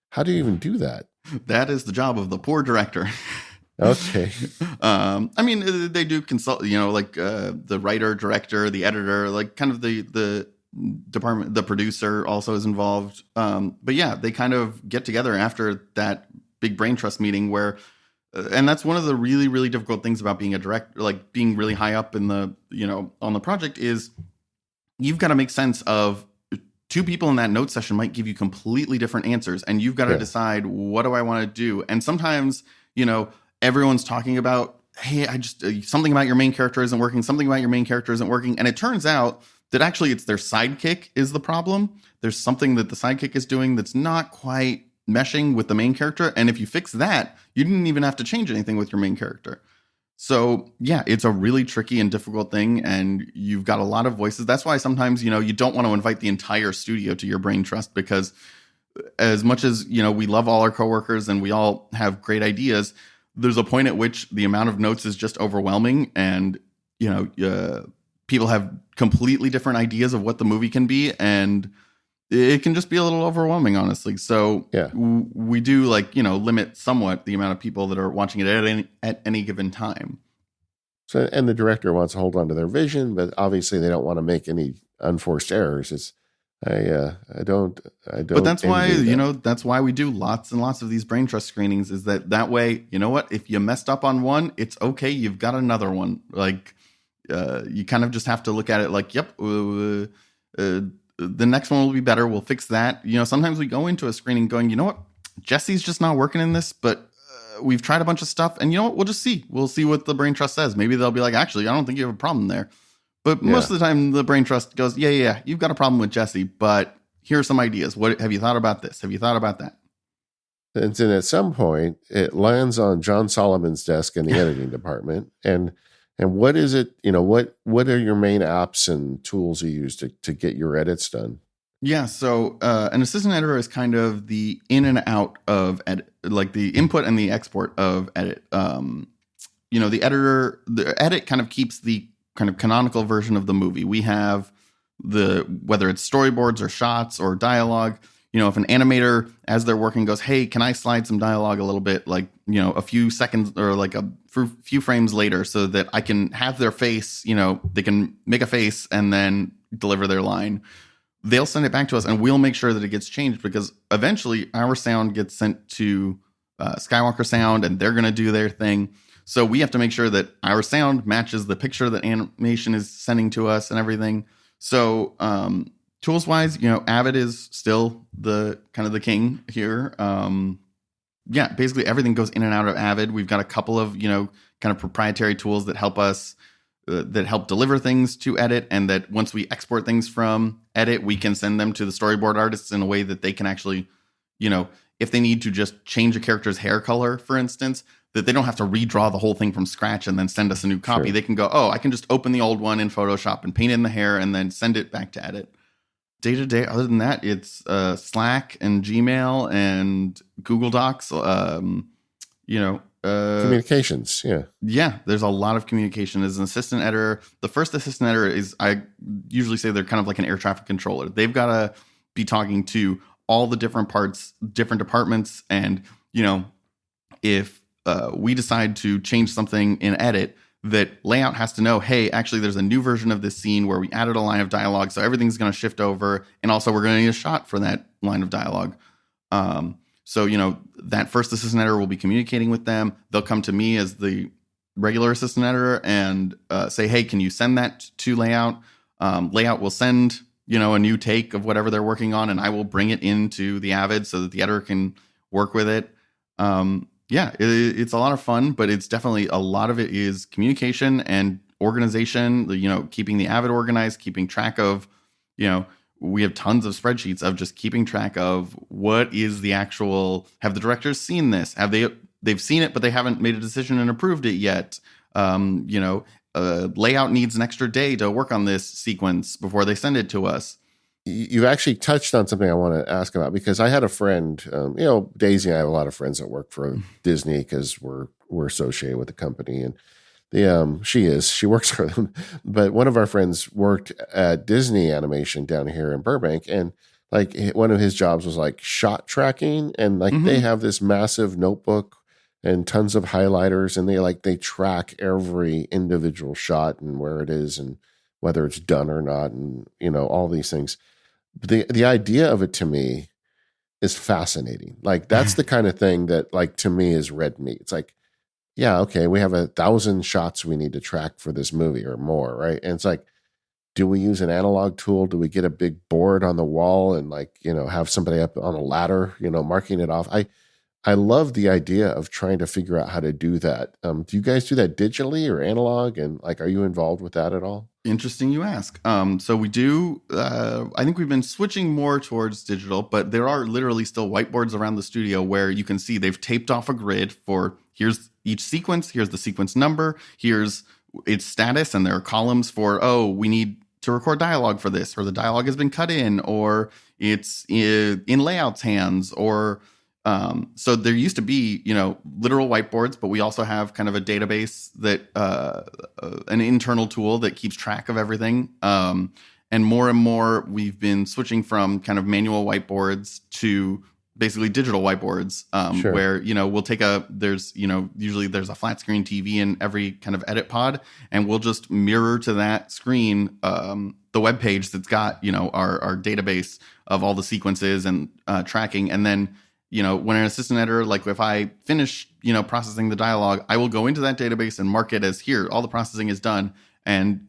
how do you even do that?
That is the job of the poor director.
Okay.
They do consult, the writer, director, the editor, kind of the department, the producer also is involved. But yeah, they kind of get together after that big Brain Trust meeting where, and that's one of the really, really difficult things about being a director, being really high up in the, on the project is you've got to make sense of 2 people in that note session might give you completely different answers, and you've got to decide, what do I want to do? And sometimes, everyone's talking about, hey, something about your main character isn't working. Something about your main character isn't working. And it turns out that actually it's their sidekick is the problem. There's something that the sidekick is doing that's not quite meshing with the main character. And if you fix that, you didn't even have to change anything with your main character. So yeah, it's a really tricky and difficult thing, and you've got a lot of voices. That's why sometimes, you don't want to invite the entire studio to your brain trust, because as much as, we love all our coworkers and we all have great ideas, there's a point at which the amount of notes is just overwhelming, and, people have completely different ideas of what the movie can be, and it can just be a little overwhelming, honestly. So
Yeah.
we do limit somewhat the amount of people that are watching it at any given time.
So, and the director wants to hold on to their vision, but obviously they don't want to make any unforced errors. I don't.
But that's why,
that.
that's why we do lots and lots of these brain trust screenings, is that way, you know what, if you messed up on one, it's okay. You've got another one. You kind of just have to look at it like, yep, the next one will be better. We'll fix that. Sometimes we go into a screening going, you know what, Jesse's just not working in this, but we've tried a bunch of stuff, and you know what, we'll just see. We'll see what the brain trust says. Maybe they'll be like, actually, I don't think you have a problem there. But most of the time, the brain trust goes, yeah, you've got a problem with Jesse, but here are some ideas. What have you thought about this? Have you thought about that?
And then at some point, it lands on John Soliman's desk in the editing department. And what is it? What are your main apps and tools you use to get your edits done?
Yeah, so an assistant editor is kind of the in and out of edit, like the input and the export of edit. The edit kind of keeps the kind of canonical version of the movie. We have whether it's storyboards or shots or dialogue. If an animator, as they're working, goes, hey, can I slide some dialogue a little bit, a few seconds or a few frames later, so that I can have their face, they can make a face and then deliver their line. They'll send it back to us, and we'll make sure that it gets changed, because eventually our sound gets sent to Skywalker Sound, and they're going to do their thing. So we have to make sure that our sound matches the picture that animation is sending to us and everything. So tools wise, Avid is still the kind of the king here. Basically everything goes in and out of Avid. We've got a couple of, kind of proprietary tools that help us, that help deliver things to edit, and that once we export things from edit, we can send them to the storyboard artists in a way that they can actually, if they need to just change a character's hair color, for instance, that they don't have to redraw the whole thing from scratch and then send us a new copy. Sure. They can go, I can just open the old one in Photoshop and paint in the hair and then send it back to edit. Day to day, other than that, it's Slack and Gmail and Google Docs.
Communications,
yeah. There's a lot of communication. As an assistant editor, the first assistant editor is, I usually say, they're kind of like an air traffic controller. They've got to be talking to all the different parts, different departments, and if we decide to change something in edit, that layout has to know, hey, actually there's a new version of this scene where we added a line of dialogue, so everything's going to shift over, and also we're going to need a shot for that line of dialogue. So that first assistant editor will be communicating with them. They'll come to me as the regular assistant editor and say, hey, can you send that to layout? Layout will send a new take of whatever they're working on, and I will bring it into the Avid so that the editor can work with it. It's a lot of fun, but it's definitely, a lot of it is communication and organization, keeping the Avid organized, keeping track of, we have tons of spreadsheets of just keeping track of what is the actual, have the directors seen this? They've seen it, but they haven't made a decision and approved it yet. Layout needs an extra day to work on this sequence before they send it to us.
You've actually touched on something I want to ask about, because I had a friend, Daisy and I have a lot of friends that work for Disney because we're associated with the company, and she works for them. But one of our friends worked at Disney Animation down here in Burbank, and one of his jobs was shot tracking, and they have this massive notebook and tons of highlighters, and they track every individual shot and where it is and whether it's done or not, and all these things. The idea of it to me is fascinating. That's the kind of thing that to me is red meat. It's yeah, okay, we have 1,000 shots we need to track for this movie or more, right? And it's do we use an analog tool? Do we get a big board on the wall and have somebody up on a ladder, marking it off? I love the idea of trying to figure out how to do that. Do you guys do that digitally or analog? And like, are you involved with that at all?
Interesting you ask. So we do, I think we've been switching more towards digital, but there are literally still whiteboards around the studio where you can see they've taped off a grid for here's each sequence, here's the sequence number, here's its status, and there are columns for, oh, we need to record dialogue for this, or the dialogue has been cut in, or it's in layout's hands, or so there used to be, literal whiteboards, but we also have kind of a database that an internal tool that keeps track of everything. And more, we've been switching from kind of manual whiteboards to basically digital whiteboards,
Sure.
where, we'll take usually there's a flat screen TV in every kind of edit pod, and we'll just mirror to that screen the web page that's got, our database of all the sequences and tracking. And then, when an assistant editor, like if I finish, processing the dialogue, I will go into that database and mark it as here, all the processing is done. And,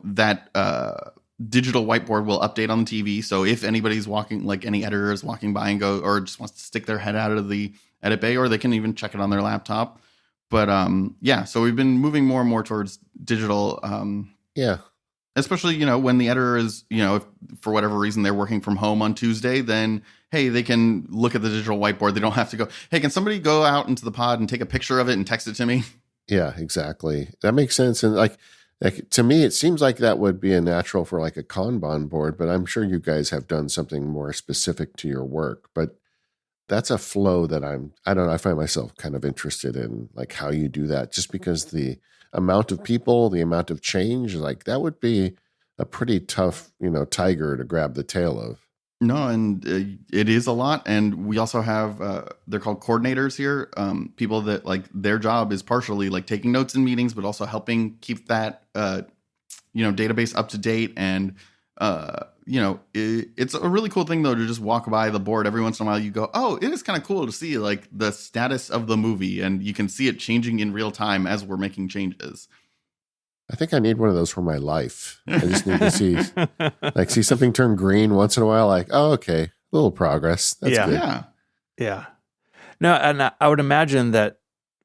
that digital whiteboard will update on the TV. So if anybody's walking, like any editor is walking by and go, or just wants to stick their head out of the edit bay, or they can even check it on their laptop. But so we've been moving more and more towards digital.
Yeah.
Especially, when the editor is, if for whatever reason they're working from home on Tuesday, then, hey, they can look at the digital whiteboard. They don't have to go, hey, can somebody go out into the pod and take a picture of it and text it to me?
Yeah, exactly. That makes sense. And like to me, it seems like that would be a natural for like a Kanban board, but I'm sure you guys have done something more specific to your work. But that's a flow that I don't know, I find myself kind of interested in, like how you do that, just because the amount of people, the amount of change, like that would be a pretty tough, tiger to grab the tail of.
No, and it is a lot. And we also have, they're called coordinators here, people that like their job is partially like taking notes in meetings, but also helping keep that, database up to date. And, it's a really cool thing though, to just walk by the board every once in a while. You go, oh, it is kind of cool to see like the status of the movie, and you can see it changing in real time as we're making changes.
I think I need one of those for my life. I just need to see something turn green once in a while. Like, oh, okay, a little progress. That's good.
Yeah. No, and I would imagine that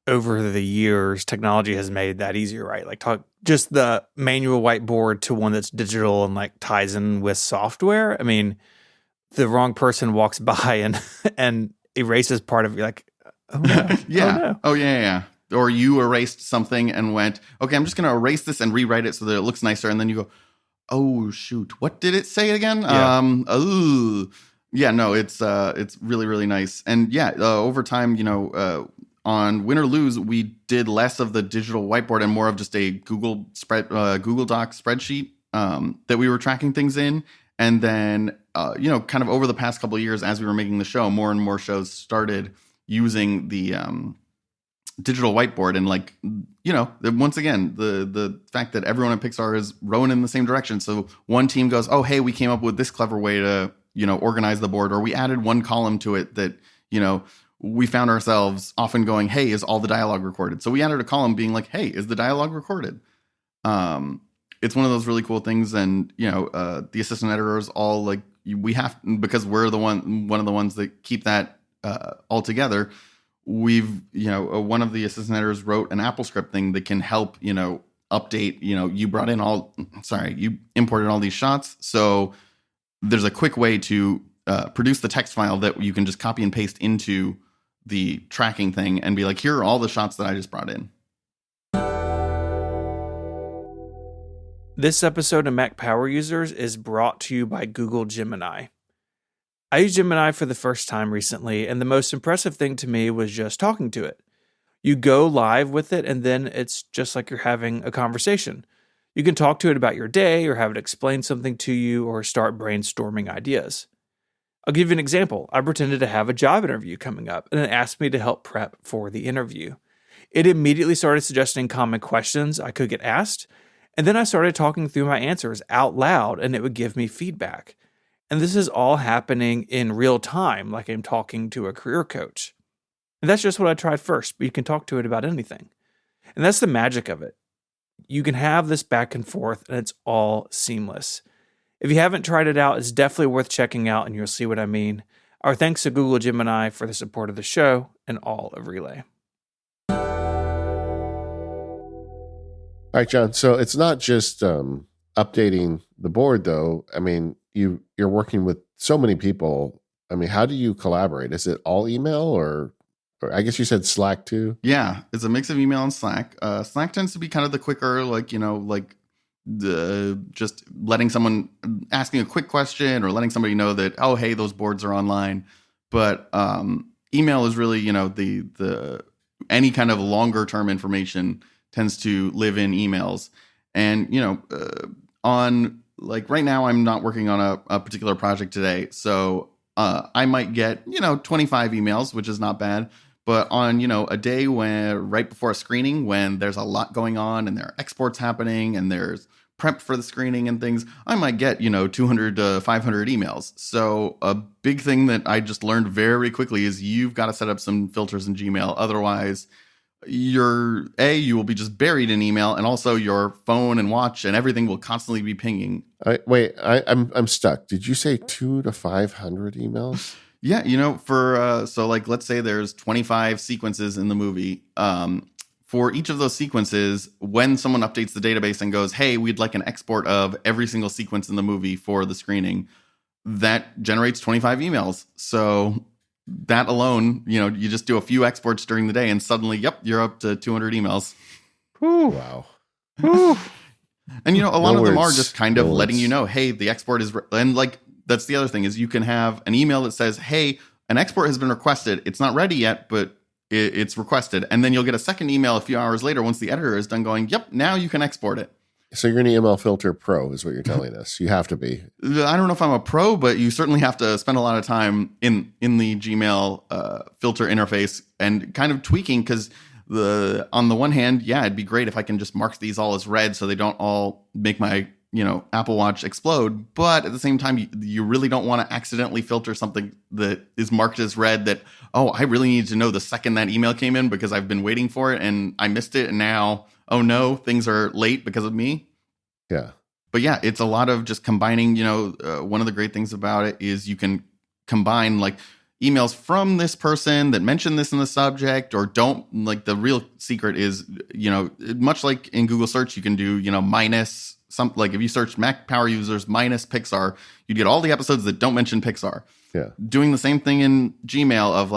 over the years, technology has made that easier, right? Like just the manual whiteboard to one that's digital and like ties in with software. I mean, the wrong person walks by and erases part of it. Like, oh no,
yeah,
oh, no.
Oh yeah. Or you erased something and went, okay, I'm just going to erase this and rewrite it so that it looks nicer. And then you go, oh shoot, what did it say again?
Yeah.
No, it's really, really nice. And over time, on Win or Lose, we did less of the digital whiteboard and more of just a Google Doc spreadsheet that we were tracking things in. And then, kind of over the past couple of years, as we were making the show, more and more shows started using the digital whiteboard. And like, once again, the fact that everyone at Pixar is rowing in the same direction. So one team goes, oh, hey, we came up with this clever way to, organize the board, or we added one column to it that, we found ourselves often going, hey, is all the dialogue recorded? So we added a column being like, hey, is the dialogue recorded? It's one of those really cool things. And, the assistant editors all like, we have, because we're one of the ones that keep that all together. We've, one of the assistant editors wrote an AppleScript thing that can help, update, you imported all these shots. So there's a quick way to produce the text file that you can just copy and paste into the tracking thing and be like, here are all the shots that I just brought in.
This episode of Mac Power Users is brought to you by Google Gemini. I used Gemini for the first time recently, and the most impressive thing to me was just talking to it. You go live with it, and then it's just like you're having a conversation. You can talk to it about your day, or have it explain something to you, or start brainstorming ideas. I'll give you an example. I pretended to have a job interview coming up, and it asked me to help prep for the interview. It immediately started suggesting common questions I could get asked, and then I started talking through my answers out loud, and it would give me feedback. And this is all happening in real time, like I'm talking to a career coach. And that's just what I tried first, but you can talk to it about anything. And that's the magic of it. You can have this back and forth, and it's all seamless. If you haven't tried it out, it's definitely worth checking out, and you'll see what I mean. Our thanks to Google Gemini for the support of the show and all of Relay.
All right, John. So it's not just updating the board, though. I mean, you're working with so many people. I mean, how do you collaborate? Is it all email, or I guess you said Slack too?
Yeah, it's a mix of email and Slack. Slack tends to be kind of the quicker, just letting someone asking a quick question or letting somebody know that, oh, hey, those boards are online. But email is really, the any kind of longer term information tends to live in emails. And, on right now, I'm not working on a particular project today. So I might get, 25 emails, which is not bad. But on, a day when right before a screening, when there's a lot going on and there are exports happening and there's prep for the screening and things, I might get, 200 to 500 emails. So a big thing that I just learned very quickly is you've got to set up some filters in Gmail. Otherwise, you will be just buried in email, and also your phone and watch and everything will constantly be pinging.
I'm stuck. Did you say 200 to 500 emails?
Yeah, let's say there's 25 sequences in the movie. For each of those sequences, when someone updates the database and goes, hey, we'd like an export of every single sequence in the movie for the screening, that generates 25 emails. So that alone, you just do a few exports during the day and suddenly, you're up to 200 emails.
Whew. Wow.
Whew. And, a lot of them are just kind of letting you know, hey, the export is, and that's the other thing is you can have an email that says, hey, an export has been requested. It's not ready yet, but it's requested. And then you'll get a second email a few hours later once the editor is done going, yep, now you can export it.
So you're an email filter pro is what you're telling us. You have to be.
I don't know if I'm a pro, but you certainly have to spend a lot of time in the Gmail filter interface and kind of tweaking, because on the one hand, yeah, it'd be great if I can just mark these all as red so they don't all make my Apple Watch explode. But at the same time, you really don't want to accidentally filter something that is marked as red that, oh, I really need to know the second that email came in because I've been waiting for it and I missed it. And now, oh no, things are late because of me.
Yeah.
But yeah, it's a lot of just combining, one of the great things about it is you can combine emails from this person that mentioned this in the subject or don't. The real secret is, much like in Google search, you can do, minus something. If you search Mac power users minus Pixar, you'd get all the episodes that don't mention Pixar.
Yeah.
Doing the same thing in Gmail of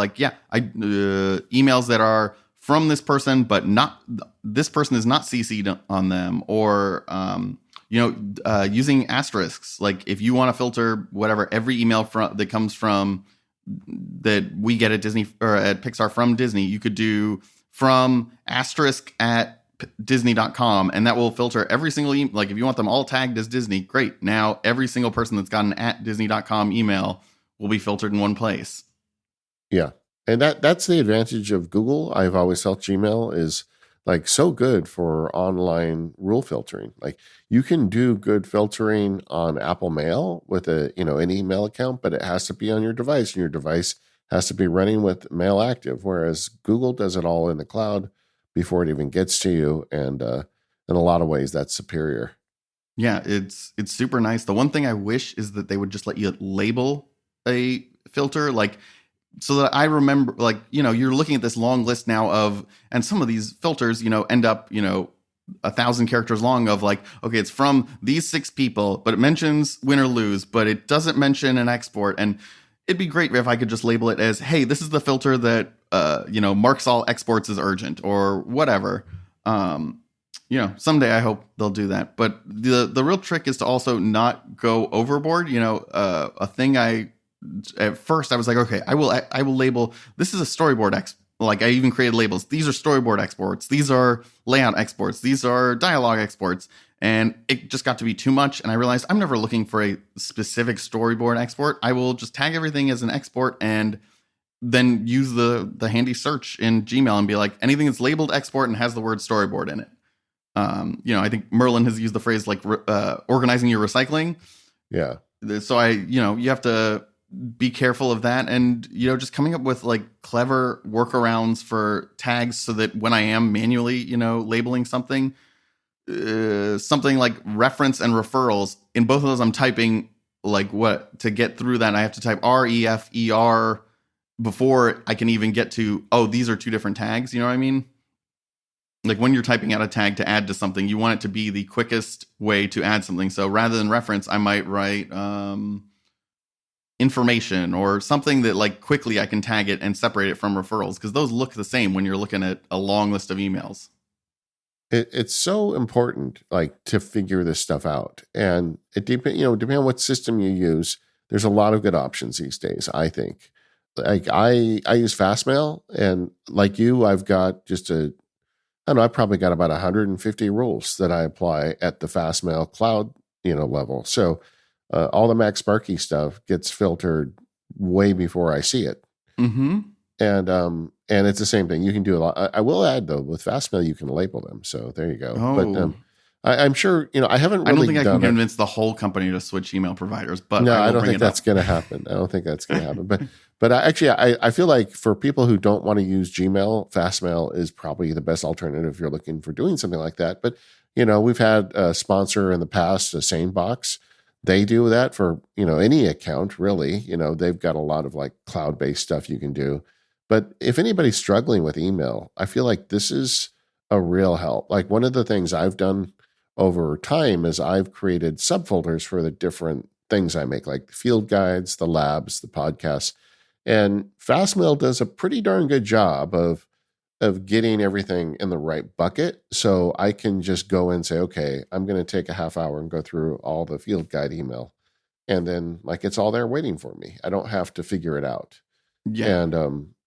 emails that are from this person, but not this person is not CC'd on them, or using asterisks. If you want to filter whatever every email that comes from that we get at Disney or at Pixar from Disney, you could do from asterisk at Disney.com, and that will filter every single email. If you want them all tagged as Disney, great. Now every single person that's got an at Disney.com email will be filtered in one place.
Yeah. And that's the advantage of Google. I've always felt Gmail is so good for online rule filtering. You can do good filtering on Apple Mail with an email account, but it has to be on your device, and your device has to be running with Mail Active, whereas Google does it all in the cloud before it even gets to you. And in a lot of ways, that's superior.
Yeah, it's super nice. The one thing I wish is that they would just let you label a filter, so that I remember, you're looking at this long list now and some of these filters, end up, 1,000 characters long of okay, it's from these 6 people, but it mentions win or lose, but it doesn't mention an export. And it'd be great if I could just label it as, hey, this is the filter that, marks all exports as urgent or whatever. Someday I hope they'll do that. But the real trick is to also not go overboard. A thing at first I was like, okay, I will label, this is a storyboard I even created labels. These are storyboard exports. These are layout exports. These are dialogue exports. And it just got to be too much. And I realized I'm never looking for a specific storyboard export. I will just tag everything as an export and then use the handy search in Gmail and be like, anything that's labeled export and has the word storyboard in it. I think Merlin has used the phrase organizing your recycling.
Yeah.
So you have to be careful of that, and just coming up with clever workarounds for tags so that when I am manually labeling something like reference and referrals, in both of those I'm typing like what to get through that, I have to type REFER before I can even get to, oh, these are two different tags. You know what I mean? Like when you're typing out a tag to add to something, you want it to be the quickest way to add something. So rather than reference, I might write information or something that like quickly I can tag it and separate it from referrals, because those look the same when you're looking at a long list of emails.
It's so important, like, to figure this stuff out, and it depending on what system you use. There's a lot of good options these days, I think. Like I use Fastmail, and like you, I've got just I don't know, I've probably got about 150 rules that I apply at the Fastmail cloud, level. So all the Mac Sparky stuff gets filtered way before I see it.
Mm-hmm.
And it's the same thing. You can do a lot. I will add, though, with Fastmail, you can label them. So there you go.
Oh.
But I'm sure, I haven't really
I don't think I can
done it.
convince the whole company to switch email providers, but
No,
I
don't
bring
think
it
that's
up.
going to happen. I don't think that's going to happen. But I feel like for people who don't want to use Gmail, Fastmail is probably the best alternative if you're looking for doing something like that. But, we've had a sponsor in the past, SaneBox. They do that for, any account, really. They've got a lot of like cloud-based stuff you can do. But if anybody's struggling with email, I feel like this is a real help. Like one of the things I've done over time is I've created subfolders for the different things I make, like the field guides, the labs, the podcasts. And Fastmail does a pretty darn good job of getting everything in the right bucket. So I can just go and say, okay, I'm going to take a half hour and go through all the field guide email. And then like it's all there waiting for me. I don't have to figure it out.
Yeah.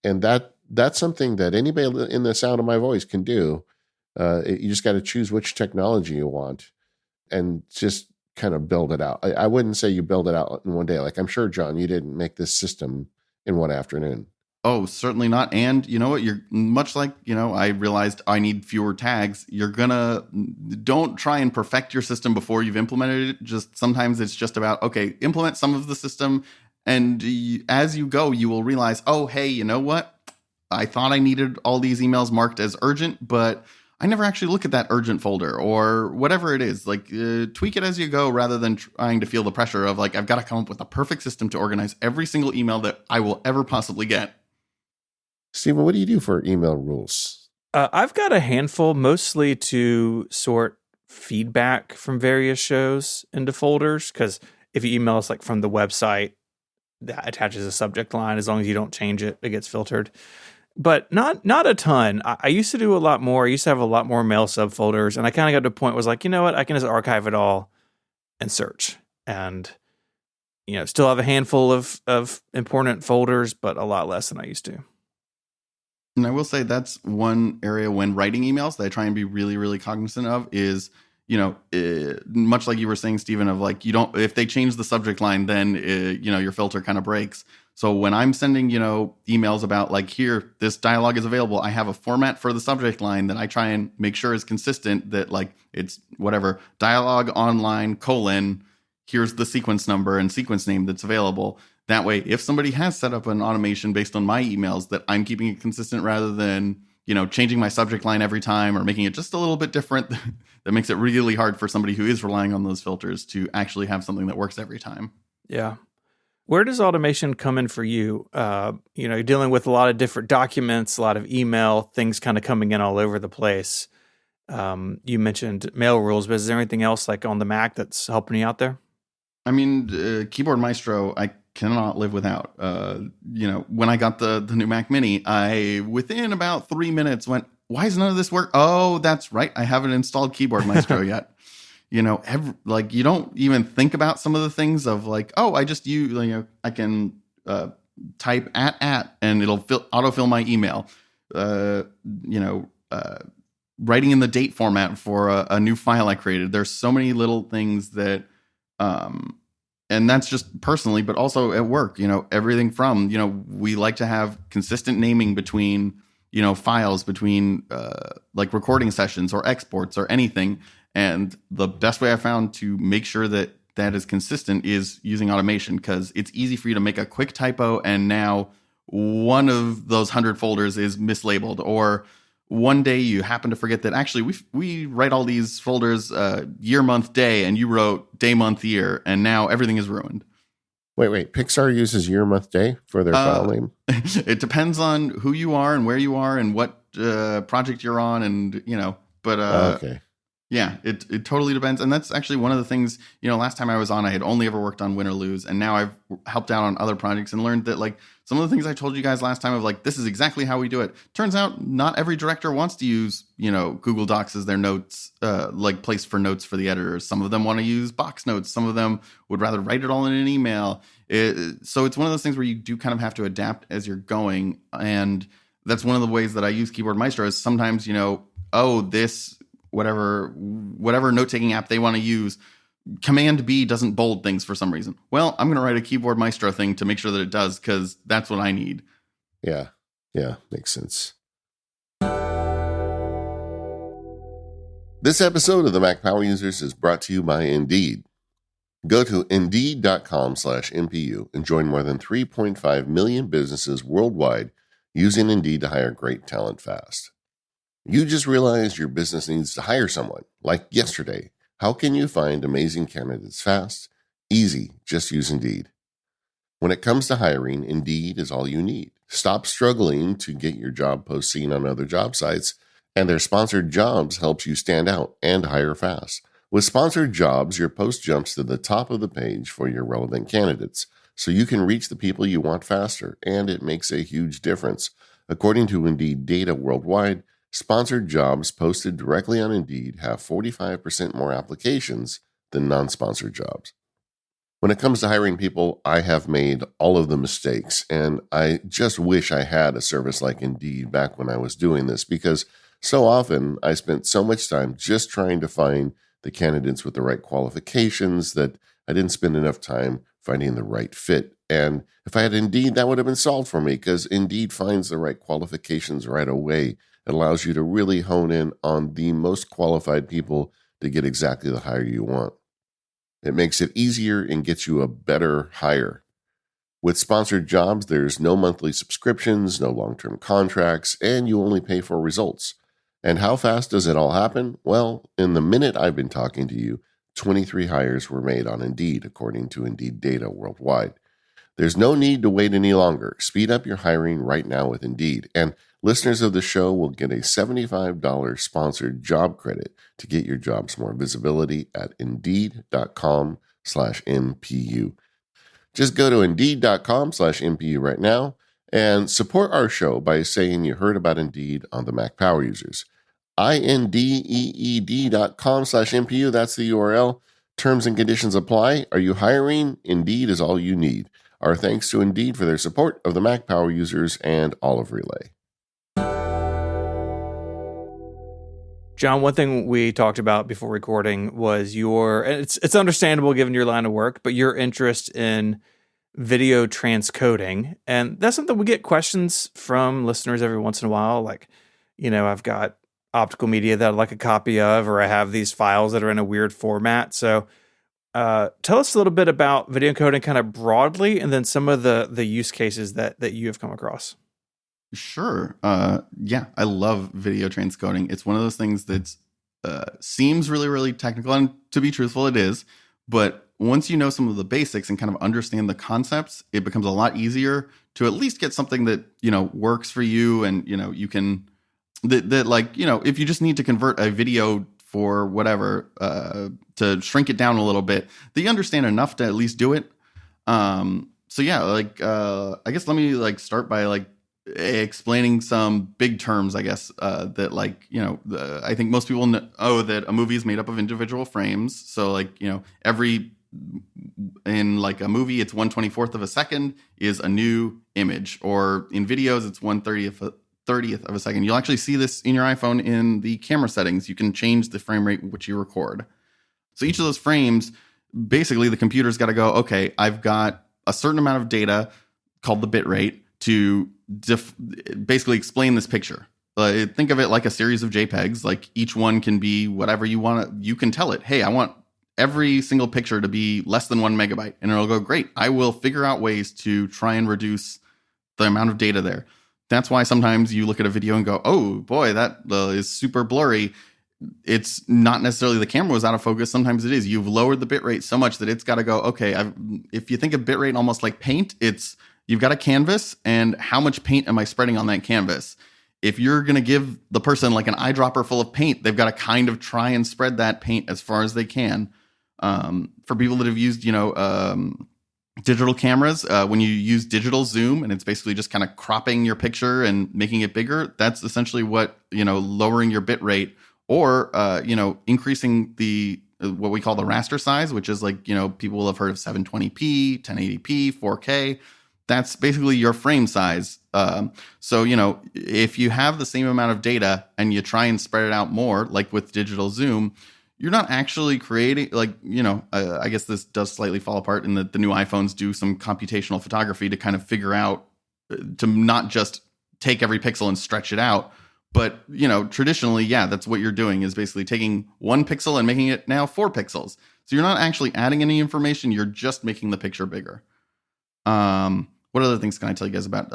And that's something that anybody in the sound of my voice can do. You just got to choose which technology you want and just kind of build it out. I wouldn't say you build it out in one day. Like I'm sure, John, you didn't make this system in one afternoon.
Oh, certainly not. And you know what? You're much like, I realized I need fewer tags. Don't try and perfect your system before you've implemented it. Just sometimes it's just about, okay, implement some of the system. And as you go, you will realize, oh, hey, you know what? I thought I needed all these emails marked as urgent, but I never actually look at that urgent folder or whatever it is. Like tweak it as you go rather than trying to feel the pressure of like, I've got to come up with a perfect system to organize every single email that I will ever possibly get.
Stephen, what do you do for email rules?
I've got a handful, mostly to sort feedback from various shows into folders. Because if you email us like from the website, that attaches a subject line. As long as you don't change it, it gets filtered. But not a ton. I used to do a lot more. I used to have a lot more mail subfolders, and I kind of got to a point where I was like, you know what? I can just archive it all and search, and still have a handful of important folders, but a lot less than I used to.
And I will say that's one area when writing emails that I try and be really, really cognizant of is, much like you were saying, Stephen, of like, if they change the subject line, then, your filter kind of breaks. So when I'm sending, emails about like, here, this dialogue is available, I have a format for the subject line that I try and make sure is consistent, that like it's whatever, dialogue online, : here's the sequence number and sequence name that's available. That way, if somebody has set up an automation based on my emails, that I'm keeping it consistent rather than, changing my subject line every time or making it just a little bit different. That makes it really hard for somebody who is relying on those filters to actually have something that works every time.
Yeah. Where does automation come in for you? You're dealing with a lot of different documents, a lot of email, things kind of coming in all over the place. You mentioned mail rules, but is there anything else like on the Mac that's helping you out there?
I mean, Keyboard Maestro, I cannot live without. When I got the new Mac Mini, I within about 3 minutes went, why does none of this work? Oh, that's right, I haven't installed Keyboard Maestro yet. You don't even think about some of the things of like, oh, I just use, I can type at and it'll autofill my email. Writing in the date format for a new file I created. There's so many little things that, and that's just personally, but also at work, everything from, we like to have consistent naming between, files, between like recording sessions or exports or anything. And the best way I found to make sure that that is consistent is using automation, because it's easy for you to make a quick typo and now one of those 100 folders is mislabeled, or one day you happen to forget that actually we write all these folders year, month, day, and you wrote day, month, year, and now everything is ruined.
Wait. Pixar uses year, month, day for their file name?
It depends on who you are and where you are and what project you're on, and but
Okay.
yeah, it totally depends. And that's actually one of the things, last time I was on, I had only ever worked on Win or Lose. And now I've helped out on other projects and learned that like some of the things I told you guys last time of like, this is exactly how we do it. Turns out not every director wants to use, Google Docs as their notes, like place for notes for the editors. Some of them want to use box notes. Some of them would rather write it all in an email. So it's one of those things where you do kind of have to adapt as you're going. And that's one of the ways that I use Keyboard Maestro is sometimes, this whatever note-taking app they want to use, Command B doesn't bold things for some reason. Well, I'm going to write a Keyboard Maestro thing to make sure that it does, because that's what I need.
Yeah, makes sense. This episode of the Mac Power Users is brought to you by Indeed. Go to Indeed.com/MPU and join more than 3.5 million businesses worldwide using Indeed to hire great talent fast. You just realized your business needs to hire someone, like yesterday. How can you find amazing candidates fast? Easy, just use Indeed. When it comes to hiring, Indeed is all you need. Stop struggling to get your job post seen on other job sites, and their sponsored jobs helps you stand out and hire fast. With sponsored jobs, your post jumps to the top of the page for your relevant candidates, so you can reach the people you want faster, and it makes a huge difference. According to Indeed data worldwide, sponsored jobs posted directly on Indeed have 45% more applications than non-sponsored jobs. When it comes to hiring people, I have made all of the mistakes, and I just wish I had a service like Indeed back when I was doing this, because so often I spent so much time just trying to find the candidates with the right qualifications that I didn't spend enough time finding the right fit. And if I had Indeed, that would have been solved for me, because Indeed finds the right qualifications right away. It allows you to really hone in on the most qualified people to get exactly the hire you want. It makes it easier and gets you a better hire. With sponsored jobs, there's no monthly subscriptions, no long-term contracts, and you only pay for results. And how fast does it all happen? Well, in the minute I've been talking to you, 23 hires were made on Indeed, according to Indeed data worldwide. There's no need to wait any longer. Speed up your hiring right now with Indeed. And listeners of the show will get a $75 sponsored job credit to get your jobs more visibility at Indeed.com/MPU. Just go to Indeed.com/MPU right now and support our show by saying you heard about Indeed on the Mac Power Users. Indeed.com/MPU, that's the URL. Terms and conditions apply. Are you hiring? Indeed is all you need. Our thanks to Indeed for their support of the Mac Power Users and Olive Relay.
John, one thing we talked about before recording was and it's understandable given your line of work, but your interest in video transcoding. And that's something we get questions from listeners every once in a while. Like, I've got optical media that I'd like a copy of, or I have these files that are in a weird format. So tell us a little bit about video encoding kind of broadly, and then some of the use cases that you have come across.
Sure. Yeah, I love video transcoding. It's one of those things that seems really, really technical. And to be truthful, it is. But once you know some of the basics and kind of understand the concepts, it becomes a lot easier to at least get something that, works for you. And, you can, if you just need to convert a video for whatever, to shrink it down a little bit, that you understand enough to at least do it. So yeah, I guess let me start by explaining some big terms, I guess, that I think most people know that a movie is made up of individual frames. So every, in a movie, it's 1/24th of a second is a new image, or in videos, it's 1/30th of a second. You'll actually see this in your iPhone in the camera settings. You can change the frame rate in which you record. So each of those frames, basically the computer's got to go, okay, I've got a certain amount of data called the bit rate to basically explain this picture. Think of it like a series of JPEGs. Each one can be whatever you want. You can tell it, hey, I want every single picture to be less than 1 megabyte. And it'll go, great. I will figure out ways to try and reduce the amount of data there. That's why sometimes you look at a video and go, oh boy, that is super blurry. it's not necessarily the camera was out of focus. Sometimes it is. You've lowered the bitrate so much that it's got to go, okay, if you think of bitrate almost like paint, you've got a canvas, and how much paint am I spreading on that canvas? If you're going to give the person like an eyedropper full of paint, they've got to kind of try and spread that paint as far as they can. For people that have used, digital cameras, when you use digital zoom, and it's basically just kind of cropping your picture and making it bigger, that's essentially what, lowering your bit rate or, increasing the what we call the raster size, which is like, people will have heard of 720p, 1080p, 4K. That's basically your frame size. So, if you have the same amount of data and you try and spread it out more, like with digital zoom, you're not actually creating, I guess this does slightly fall apart in that the new iPhones do some computational photography to kind of figure out, to not just take every pixel and stretch it out. But, traditionally, that's what you're doing, is basically taking 1 pixel and making it now 4 pixels. So you're not actually adding any information. You're just making the picture bigger. What other things can I tell you guys about?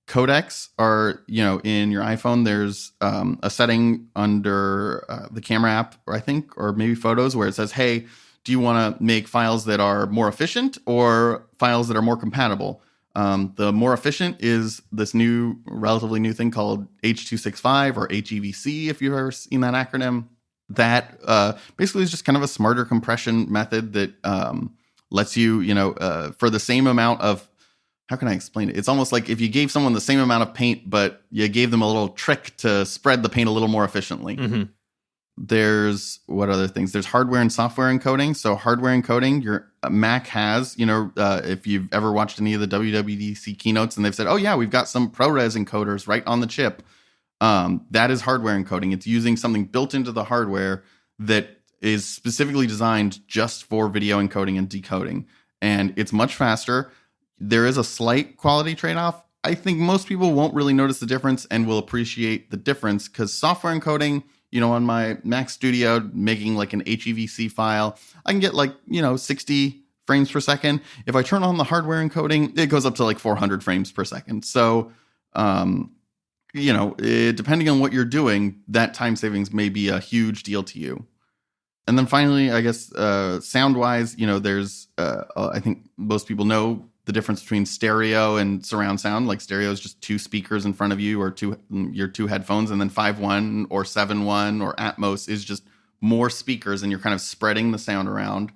Codecs are, in your iPhone, there's a setting under the camera app, or maybe Photos, where it says, hey, do you want to make files that are more efficient or files that are more compatible? The more efficient is this relatively new thing called H.265 or HEVC, if you've ever seen that acronym. That basically is just kind of a smarter compression method that lets you, for the same amount of, how can I explain it? It's almost like if you gave someone the same amount of paint, but you gave them a little trick to spread the paint a little more efficiently. Mm-hmm. There's what other things? There's hardware and software encoding. So hardware encoding, your Mac has, if you've ever watched any of the WWDC keynotes and they've said, oh yeah, we've got some ProRes encoders right on the chip. That is hardware encoding. It's using something built into the hardware that is specifically designed just for video encoding and decoding. And it's much faster. There is a slight quality trade-off. I think most people won't really notice the difference and will appreciate the difference, because software encoding, on my Mac Studio, making like an HEVC file, I can get 60 frames per second. If I turn on the hardware encoding, it goes up to 400 frames per second. So, depending on what you're doing, that time savings may be a huge deal to you. And then finally, I guess, sound-wise, there's, I think most people know the difference between stereo and surround sound. Like stereo is just 2 speakers in front of you, or your 2 headphones, and then 5.1 or 7.1 or Atmos is just more speakers, and you're kind of spreading the sound around.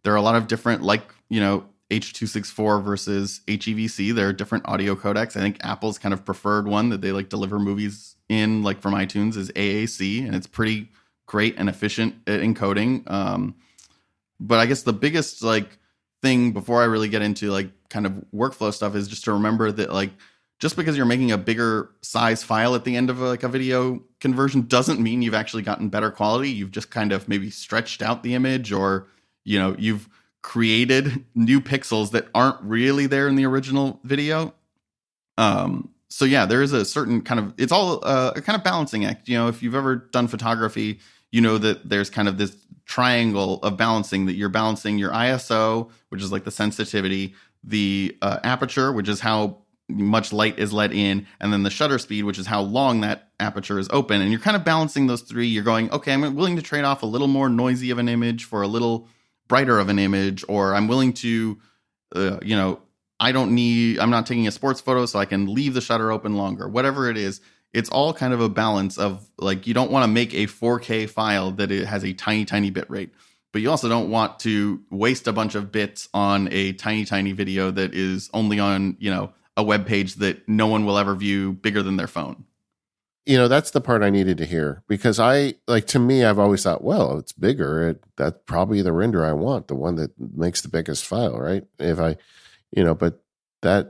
There are a lot of different, H.264 versus HEVC. There are different audio codecs. I think Apple's kind of preferred one that they deliver movies in, from iTunes, is AAC, and it's pretty great and efficient at encoding. But I guess the biggest thing before I really get into kind of workflow stuff is just to remember that just because you're making a bigger size file at the end of a video conversion doesn't mean you've actually gotten better quality. You've just kind of maybe stretched out the image, or you've created new pixels that aren't really there in the original video. So there is a certain kind of, it's all a kind of balancing act. If you've ever done photography, that there's kind of this triangle of balancing, that you're balancing your ISO, which is the sensitivity, the aperture, which is how much light is let in, and then the shutter speed, which is how long that aperture is open. And you're kind of balancing those 3. You're going, okay, I'm willing to trade off a little more noisy of an image for a little brighter of an image, or I'm willing to, I'm not taking a sports photo, so I can leave the shutter open longer, whatever it is. It's all kind of a balance of you don't want to make a 4K file that it has a tiny, tiny bit rate, but you also don't want to waste a bunch of bits on a tiny, tiny video that is only on, a web page that no one will ever view bigger than their phone.
That's the part I needed to hear, because to me, I've always thought, well, it's bigger. That's probably the render I want, the one that makes the biggest file, right? If I, but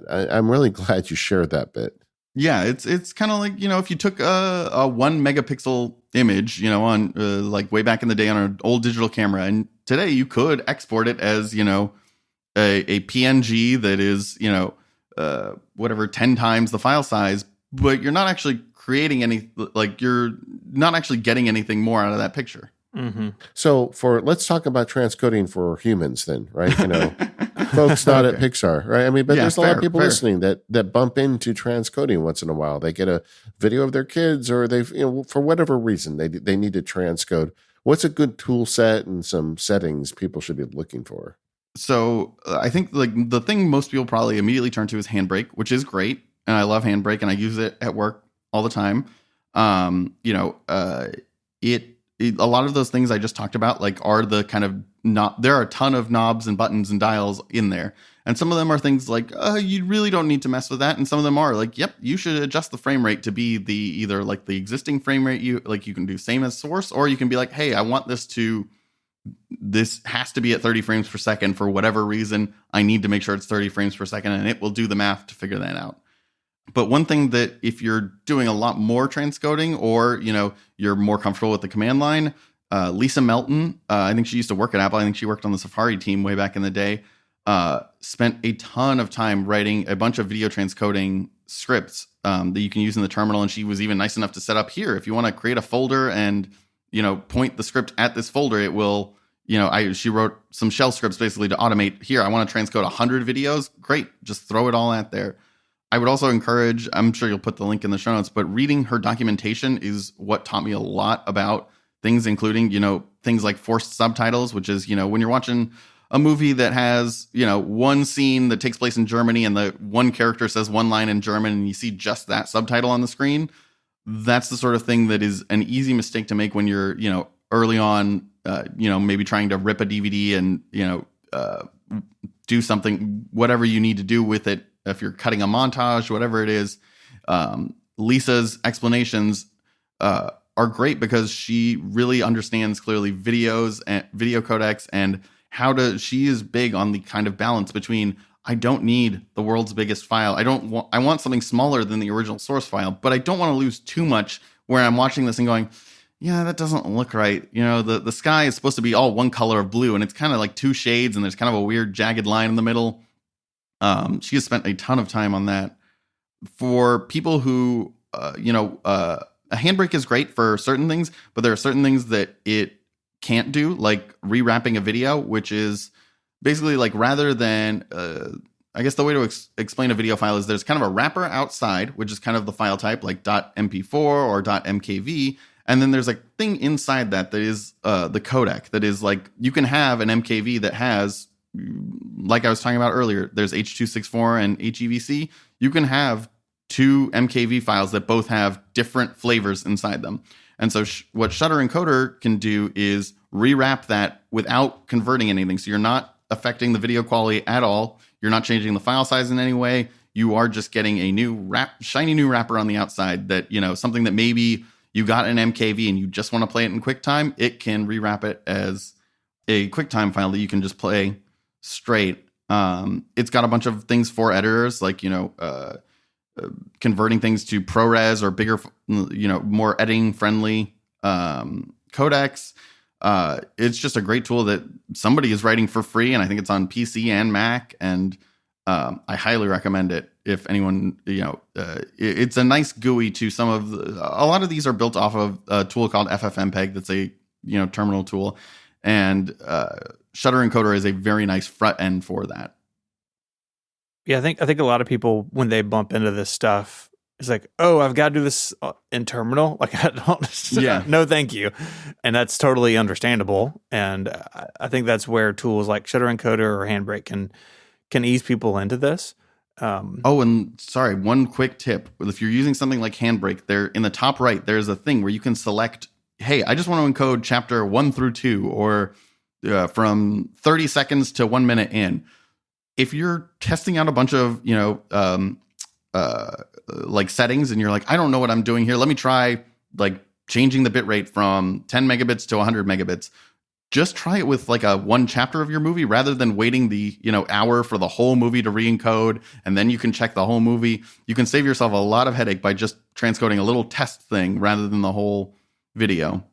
I'm really glad you shared that bit.
Yeah, it's kind of if you took a 1 megapixel image, on way back in the day on an old digital camera, and today you could export it as, a PNG that is, 10 times the file size, but you're not actually creating any, you're not actually getting anything more out of that picture.
Mm-hmm. So let's talk about transcoding for humans then, right? folks not at
Okay.
Pixar, right? I mean, but
Yeah,
there's a lot of people
fair.
listening that bump into transcoding once in a while. They get a video of their kids, or they've, for whatever reason, they need to transcode. What's a good tool set and some settings people should be looking for?
So I think like the thing most people probably immediately turn to is Handbrake, which is great, and I love Handbrake, and I use it at work all the time. It a lot of those things I just talked about like are the kind of not there are a ton of knobs and buttons and dials in there, and some of them are things like you really don't need to mess with that, and some of them are like, yep, you should adjust the frame rate to be the either like the existing frame rate you can do same as source, or you can be like, hey, I want this has to be at 30 frames per second for whatever reason. I need to make sure it's 30 frames per second, and it will do the math to figure that out. But one thing that if you're doing a lot more transcoding, or you're more comfortable with the command line, Lisa Melton, I think she used to work at Apple. I think she worked on the Safari team way back in the day. Spent a ton of time writing a bunch of video transcoding scripts that you can use in the terminal, and she was even nice enough to set up here. If you want to create a folder and point the script at this folder, it will. She wrote some shell scripts basically to automate. Here, I want to transcode 100 videos. Great, just throw it all at there. I would also encourage, I'm sure you'll put the link in the show notes, but reading her documentation is what taught me a lot about things, including, things like forced subtitles, which is, when you're watching a movie that has, one scene that takes place in Germany and the one character says one line in German and you see just that subtitle on the screen. That's the sort of thing that is an easy mistake to make when you're, early on, maybe trying to rip a DVD and, do something, whatever you need to do with it. If you're cutting a montage, whatever it is, Lisa's explanations are great because she really understands clearly videos and video codecs and she is big on the kind of balance between, I don't need the world's biggest file. I want something smaller than the original source file, but I don't want to lose too much where I'm watching this and going, yeah, that doesn't look right. The sky is supposed to be all one color of blue and it's kind of like two shades and there's kind of a weird jagged line in the middle. She has spent a ton of time on that. For people who, a Handbrake is great for certain things, but there are certain things that it can't do, like rewrapping a video, which is basically like rather than, I guess the way to explain a video file is there's kind of a wrapper outside, which is kind of the file type like .mp4 or .mkv. And then there's a thing inside that is the codec that is like, you can have an MKV that has, like I was talking about earlier, there's H.264 and HEVC. You can have two MKV files that both have different flavors inside them. And so what Shutter Encoder can do is rewrap that without converting anything. So you're not affecting the video quality at all. You're not changing the file size in any way. You are just getting a shiny new wrapper on the outside that, something that maybe you got an MKV and you just want to play it in QuickTime. It can rewrap it as a QuickTime file that you can just play straight. It's got a bunch of things for editors, like converting things to ProRes or bigger, more editing friendly codecs. It's just a great tool that somebody is writing for free, and I think it's on PC and Mac. And I highly recommend it if anyone. It's a nice GUI to some of a lot of these are built off of a tool called FFmpeg. That's a terminal tool, and Shutter Encoder is a very nice front end for that.
Yeah, I think a lot of people, when they bump into this stuff, it's like, oh, I've got to do this in terminal. Like, I don't.
Yeah.
No, thank you. And that's totally understandable. And I think that's where tools like Shutter Encoder or Handbrake can ease people into this.
And sorry, one quick tip: if you're using something like Handbrake, there in the top right, there's a thing where you can select, hey, I just want to encode chapter 1 through 2, or from 30 seconds to 1 minute in. If you're testing out a bunch of, like settings and you're like, I don't know what I'm doing here. Let me try like changing the bitrate from 10 megabits to 100 megabits. Just try it with like one chapter of your movie rather than waiting the, hour for the whole movie to re-encode. And then you can check the whole movie. You can save yourself a lot of headache by just transcoding a little test thing rather than the whole video.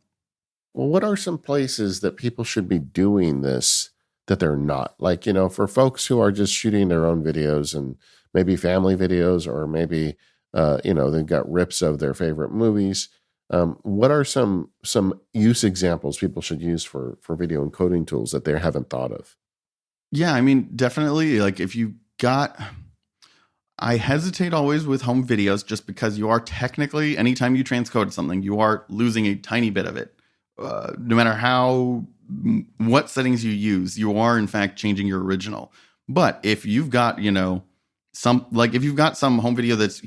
Well, what are some places that people should be doing this that they're not? Like, for folks who are just shooting their own videos and maybe family videos, or maybe, they've got rips of their favorite movies. What are some use examples people should use for video encoding tools that they haven't thought of?
Yeah, I mean, definitely. Like, if you got, I hesitate always with home videos just because you are technically, anytime you transcode something, you are losing a tiny bit of it. No matter what settings you use, you are in fact changing your original. But if you've got, if you've got some home video that's,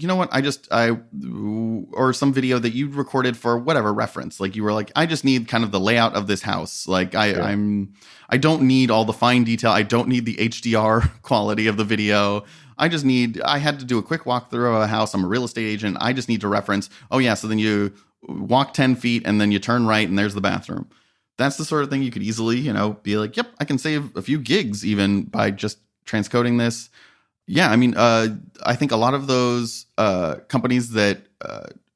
or some video that you recorded for whatever reference, like you were like, I just need kind of the layout of this house. Like I don't need all the fine detail. I don't need the HDR quality of the video. I had to do a quick walkthrough of a house. I'm a real estate agent. I just need to reference, oh yeah, so then you walk 10 feet and then you turn right and there's the bathroom. That's the sort of thing you could easily, be like, yep, I can save a few gigs even by just transcoding this. Yeah, I mean, I think a lot of those companies that,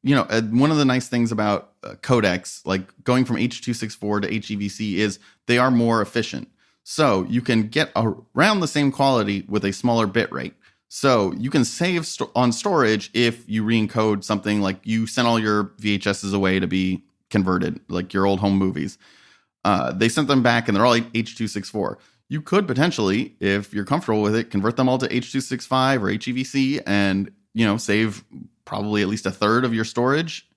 one of the nice things about codecs, like going from H.264 to HEVC, is they are more efficient. So you can get around the same quality with a smaller bit rate. So you can save on storage if you re-encode something, like you sent all your VHSs away to be converted, like your old home movies. They sent them back and they're all H.264. You could potentially, if you're comfortable with it, convert them all to H.265 or HEVC and, save probably at least a third of your storage.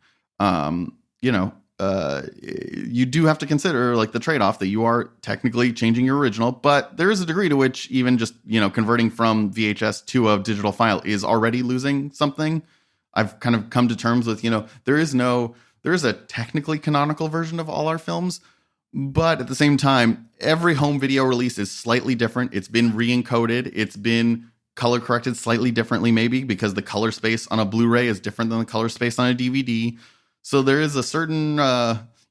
You do have to consider like the trade-off that you are technically changing your original, but there is a degree to which even just, converting from VHS to a digital file is already losing something. I've kind of come to terms with, there is a technically canonical version of all our films, but at the same time, every home video release is slightly different. It's been re-encoded. It's been color corrected slightly differently, maybe because the color space on a Blu-ray is different than the color space on a DVD. So there is a certain, you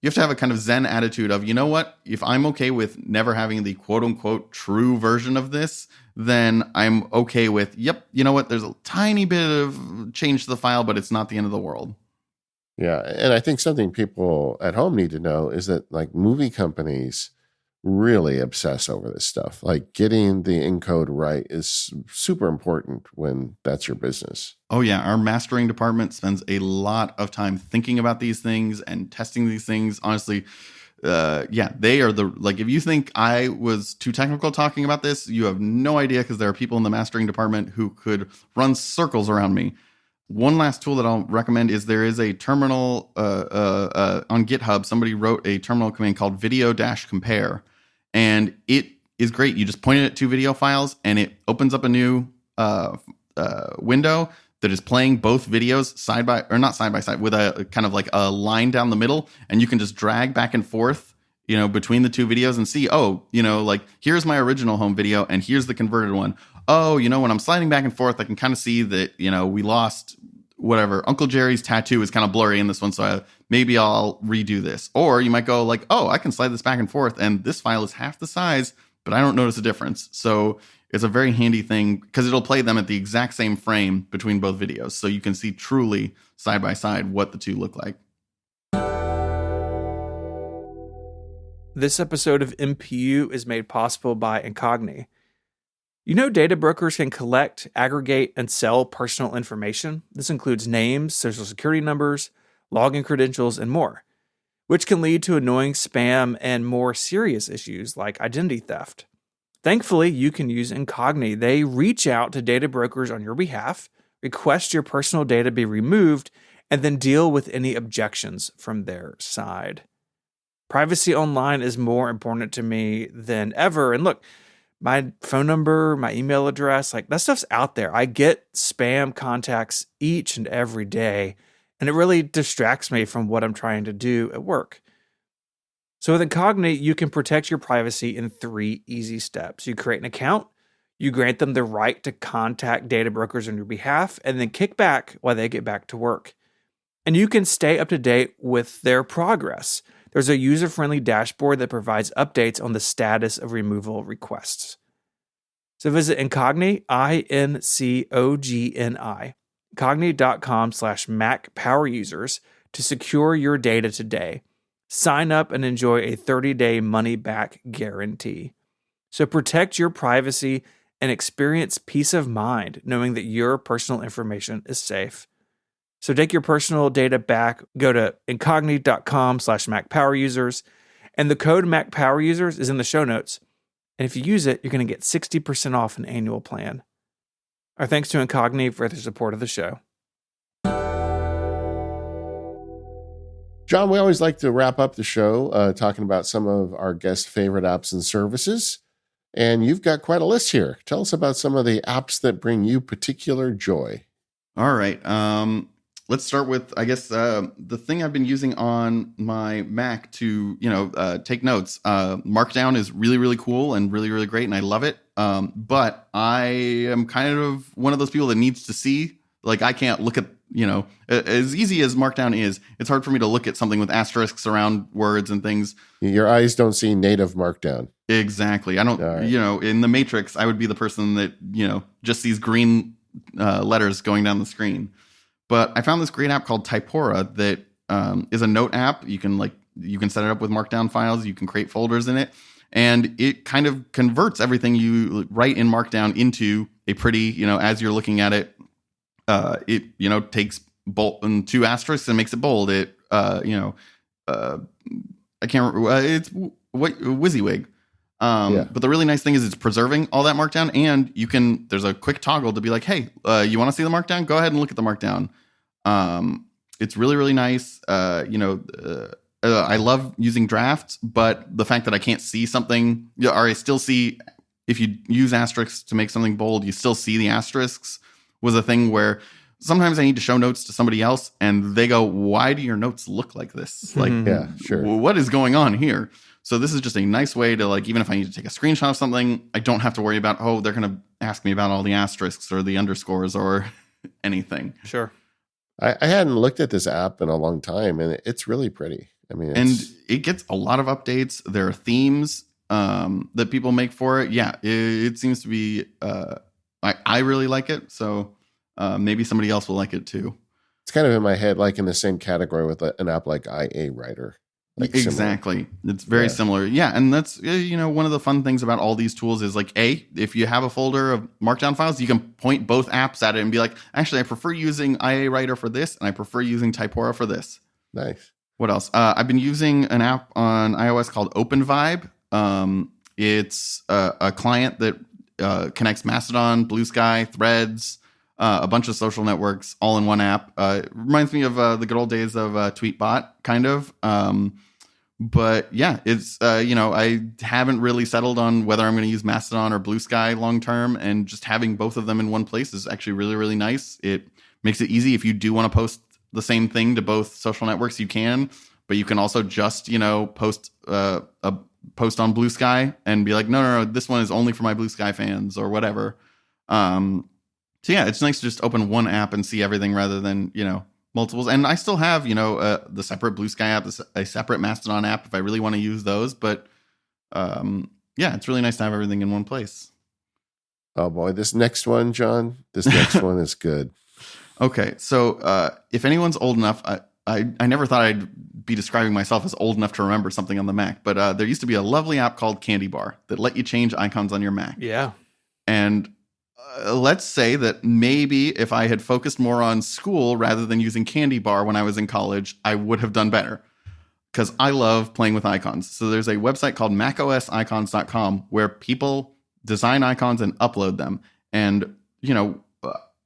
have to have a kind of Zen attitude of, you know what, if I'm okay with never having the quote unquote true version of this, then I'm okay with, yep, you know what, there's a tiny bit of change to the file, but it's not the end of the world.
Yeah. And I think something people at home need to know is that like movie companies really obsess over this stuff. Like getting the encode right is super important when that's your business.
Oh yeah, our mastering department spends a lot of time thinking about these things and testing these things. Honestly, they are if you think I was too technical talking about this, you have no idea, because there are people in the mastering department who could run circles around me. One last tool that I'll recommend is there is a terminal on GitHub. Somebody wrote a terminal command called video-compare, and it is great. You just point it at two video files, and it opens up a new window that is playing both videos not side by side, with a kind of like a line down the middle, and you can just drag back and forth, between the two videos and see, here's my original home video and here's the converted one. Oh, when I'm sliding back and forth, I can kind of see that, we lost whatever. Uncle Jerry's tattoo is kind of blurry in this one, so maybe I'll redo this. Or you might go like, oh, I can slide this back and forth, and this file is half the size, but I don't notice a difference. So it's a very handy thing because it'll play them at the exact same frame between both videos. So you can see truly side by side what the two look like.
This episode of MPU is made possible by Incogni. Data brokers can collect, aggregate, and sell personal information. This includes names, social security numbers, login credentials, and more, which can lead to annoying spam and more serious issues like identity theft. Thankfully, you can use Incogni. They reach out to data brokers on your behalf, request your personal data be removed, and then deal with any objections from their side. Privacy online is more important to me than ever. And look, my phone number, my email address, like that stuff's out there. I get spam contacts each and every day, and it really distracts me from what I'm trying to do at work. So with Incogni, you can protect your privacy in 3 easy steps. You create an account, you grant them the right to contact data brokers on your behalf, and then kick back while they get back to work. And you can stay up to date with their progress. There's a user-friendly dashboard that provides updates on the status of removal requests. So visit Incogni, INCOGNI, Incogni.com/Mac power users to secure your data today. Sign up and enjoy a 30-day money-back guarantee. So protect your privacy and experience peace of mind knowing that your personal information is safe. So take your personal data back, go to Incogni.com/Mac power users, and the code Mac power users is in the show notes. And if you use it, you're going to get 60% off an annual plan. Our thanks to Incogni for their support of the show.
John, we always like to wrap up the show talking about some of our guests' favorite apps and services. And you've got quite a list here. Tell us about some of the apps that bring you particular joy.
All right. Let's start with, I guess, the thing I've been using on my Mac to, take notes. Markdown is really, really cool and really, really great, and I love it. But I am kind of one of those people that needs to see. Like, I can't look at, as easy as Markdown is, it's hard for me to look at something with asterisks around words and things.
Your eyes don't see native Markdown.
Exactly. I don't,
right.
In the Matrix, I would be the person that, just sees green letters going down the screen. But I found this great app called Typora that is a note app. You can set it up with Markdown files. You can create folders in it, and it kind of converts everything you write in Markdown into a pretty, as you're looking at it, it takes bold and 2 asterisks and makes it bold. It I can't remember. It's WYSIWYG. But the really nice thing is it's preserving all that Markdown, and there's a quick toggle to be like, hey, you want to see the Markdown? Go ahead and look at the Markdown. It's really, really nice. I love using drafts, but the fact that I can't see something, or I still see, if you use asterisks to make something bold, you still see the asterisks, was a thing where sometimes I need to show notes to somebody else and they go, why do your notes look like this? Like,
yeah, sure.
What is going on here? So this is just a nice way to, like, even if I need to take a screenshot of something, I don't have to worry about, they're going to ask me about all the asterisks or the underscores or anything.
Sure.
I hadn't looked at this app in a long time, and it's really pretty. I mean,
and it gets a lot of updates. There are themes that people make for it. Yeah, it seems to be, I really like it. So maybe somebody else will like it too.
It's kind of in my head, like in the same category with an app like IA Writer. Like
exactly. Similar. It's very similar. Yeah. And that's, one of the fun things about all these tools is like, if you have a folder of Markdown files, you can point both apps at it and be like, actually, I prefer using IA Writer for this, and I prefer using Typora for this.
Nice.
What else? I've been using an app on iOS called OpenVibe. It's a client that connects Mastodon, Blue Sky, Threads, a bunch of social networks all in one app. It reminds me of the good old days of Tweetbot, kind of. But yeah, it's, I haven't really settled on whether I'm going to use Mastodon or Blue Sky long term, and just having both of them in one place is actually really, really nice. It makes it easy. If you do want to post the same thing to both social networks, you can, but you can also just, post a post on Blue Sky and be like, no, this one is only for my Blue Sky fans or whatever. So yeah, it's nice to just open one app and see everything rather than, multiples. And I still have, the separate Blue Sky app, a separate Mastodon app if I really want to use those. But yeah, it's really nice to have everything in one place.
Oh boy, this next one, John, one is good.
Okay, so if anyone's old enough, I never thought I'd be describing myself as old enough to remember something on the Mac, but there used to be a lovely app called Candy Bar that let you change icons on your Mac.
Yeah.
And let's say that maybe if I had focused more on school rather than using Candy Bar when I was in college, I would have done better, because I love playing with icons. So there's a website called macosicons.com where people design icons and upload them. And,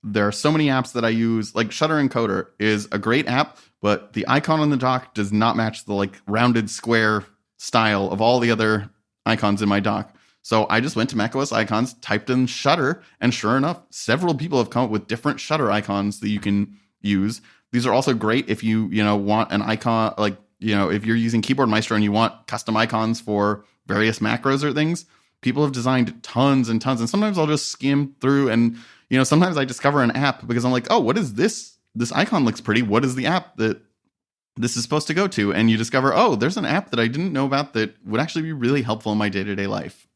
there are so many apps that I use, like Shutter Encoder is a great app, but the icon on the dock does not match the rounded square style of all the other icons in my dock. So I just went to macOS Icons, typed in Shutter, and sure enough, several people have come up with different Shutter icons that you can use. These are also great if you, want an icon, if you're using Keyboard Maestro and you want custom icons for various macros or things. People have designed tons and tons, and sometimes I'll just skim through and, sometimes I discover an app because I'm like, oh, what is this? This icon looks pretty. What is the app that this is supposed to go to? And you discover, oh, there's an app that I didn't know about that would actually be really helpful in my day-to-day life.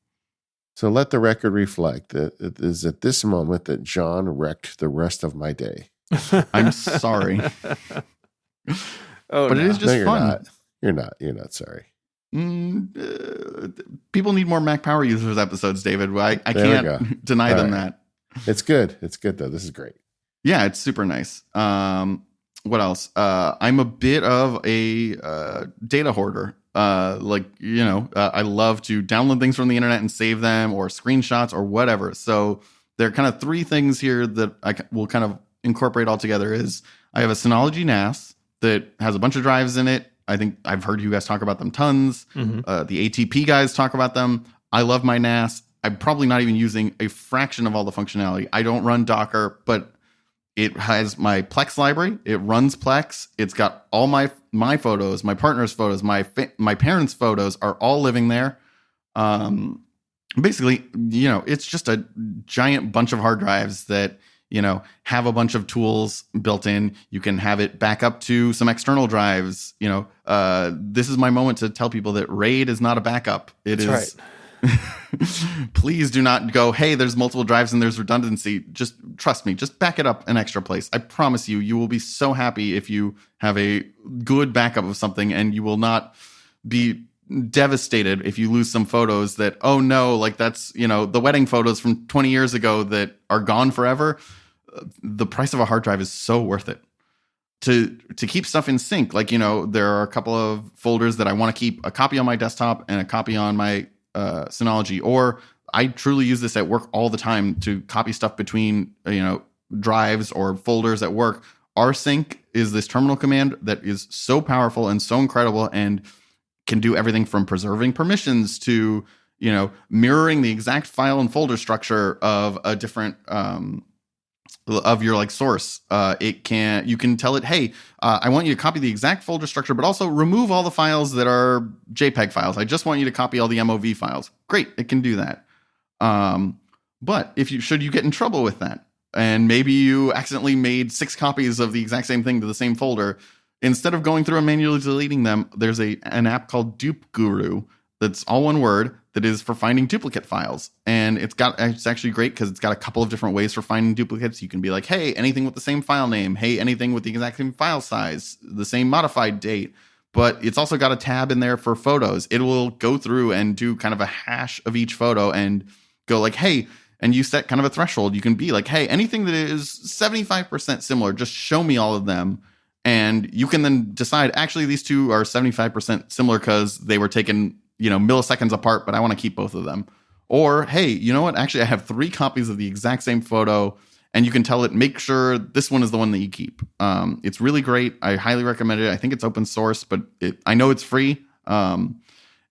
So
let the record reflect that it is at this moment that John wrecked the rest of my day.
I'm sorry. But it is just fun.
You're not sorry.
People need more Mac Power Users episodes, David. I can't deny them that.
It's good. It's good, though. This is great.
Yeah, it's super nice. What else? I'm a bit of a data hoarder. I love to download things from the internet and save them, or screenshots or whatever. So there are kind of three things here that I will kind of incorporate all together. Is I have a Synology NAS that has a bunch of drives in it. I think I've heard you guys talk about them tons.
Mm-hmm.
The ATP guys talk about them. I love my NAS. I'm probably not even using a fraction of all the functionality. I don't run Docker, but it has my Plex library. It runs Plex. It's got all my photos, my partner's photos, my parents' photos are all living there. Basically, it's just a giant bunch of hard drives that, have a bunch of tools built in. You can have it back up to some external drives. This is my moment to tell people that RAID is not a backup. It is. Right. Please do not go, hey, there's multiple drives and there's redundancy. Just trust me, just back it up an extra place. I promise you will be so happy if you have a good backup of something, and you will not be devastated if you lose some photos that, oh no, like that's, the wedding photos from 20 years ago that are gone forever. The price of a hard drive is so worth it. To keep stuff in sync, like, there are a couple of folders that I want to keep a copy on my desktop and a copy on my Synology, or I truly use this at work all the time to copy stuff between, drives or folders at work. rsync is this terminal command that is so powerful and so incredible and can do everything from preserving permissions to, mirroring the exact file and folder structure of a different, of your like source. You can tell it, hey, I want you to copy the exact folder structure, but also remove all the files that are JPEG files. I just want you to copy all the MOV files. Great, it can do that. But should you get in trouble with that, and maybe you accidentally made 6 copies of the exact same thing to the same folder, instead of going through and manually deleting them, there's an app called Dupe Guru that's all one word that is for finding duplicate files. And it's actually great because it's got a couple of different ways for finding duplicates. You can be like, hey, anything with the same file name. Hey, anything with the exact same file size, the same modified date. But it's also got a tab in there for photos. It will go through and do kind of a hash of each photo and go like, hey, and you set kind of a threshold. You can be like, hey, anything that is 75% similar, just show me all of them. And you can then decide, actually, these two are 75% similar because they were taken, milliseconds apart, but I want to keep both of them. Or, hey, you know what? Actually, I have 3 copies of the exact same photo, and you can tell it, make sure this one is the one that you keep. It's really great. I highly recommend it. I think it's open source, but I know it's free. And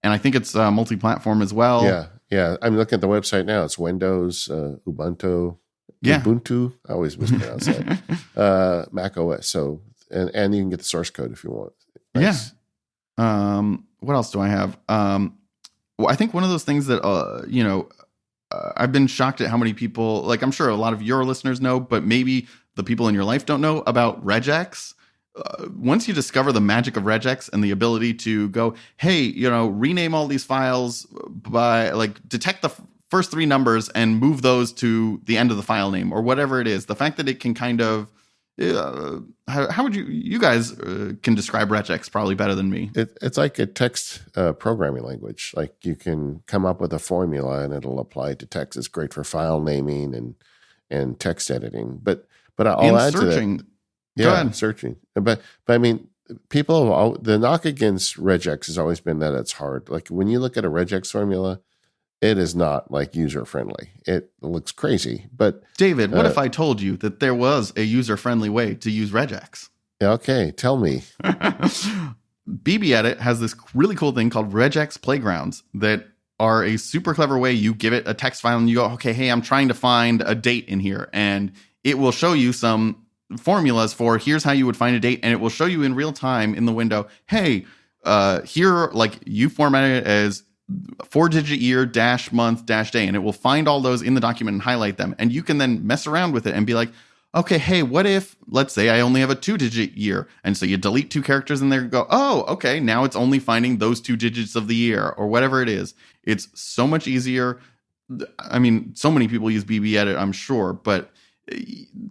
I think it's multi-platform as well.
Yeah. I'm looking at the website now. It's Windows, Ubuntu.
Yeah.
Ubuntu. I always mispronounce that. Mac OS. So, and you can get the source code if you want. Nice.
Yeah. What else do I have? Well, I think one of those things that, I've been shocked at how many people, like I'm sure a lot of your listeners know, but maybe the people in your life don't know about regex. Once you discover the magic of regex and the ability to go, hey, rename all these files by like detect the first 3 numbers and move those to the end of the file name or whatever it is. The fact that it can kind of, how would you guys can describe regex probably better than me?
It's like a text programming language. Like you can come up with a formula and it'll apply to text. It's great for file naming and text editing. But I'll add
searching.
to that. Yeah, searching. But I mean, the knock against regex has always been that it's hard. Like when you look at a regex formula, it is not like user friendly. It looks crazy. But
David, what if I told you that there was a user friendly way to use regex?
Okay, tell me.
BBEdit has this really cool thing called regex playgrounds that are a super clever way. You give it a text file and you go, okay, hey, I'm trying to find a date in here, and it will show you some formulas for here's how you would find a date, and it will show you in real time in the window, hey, here, like you format it as 4-digit year - month - day, and it will find all those in the document and highlight them, and you can then mess around with it and be like, okay, hey, what if, let's say I only have a 2-digit year, and so you delete 2 characters in there and go, oh, okay, now it's only finding those 2 digits of the year or whatever it is. It's so much easier. I mean, so many people use BBEdit, I'm sure, but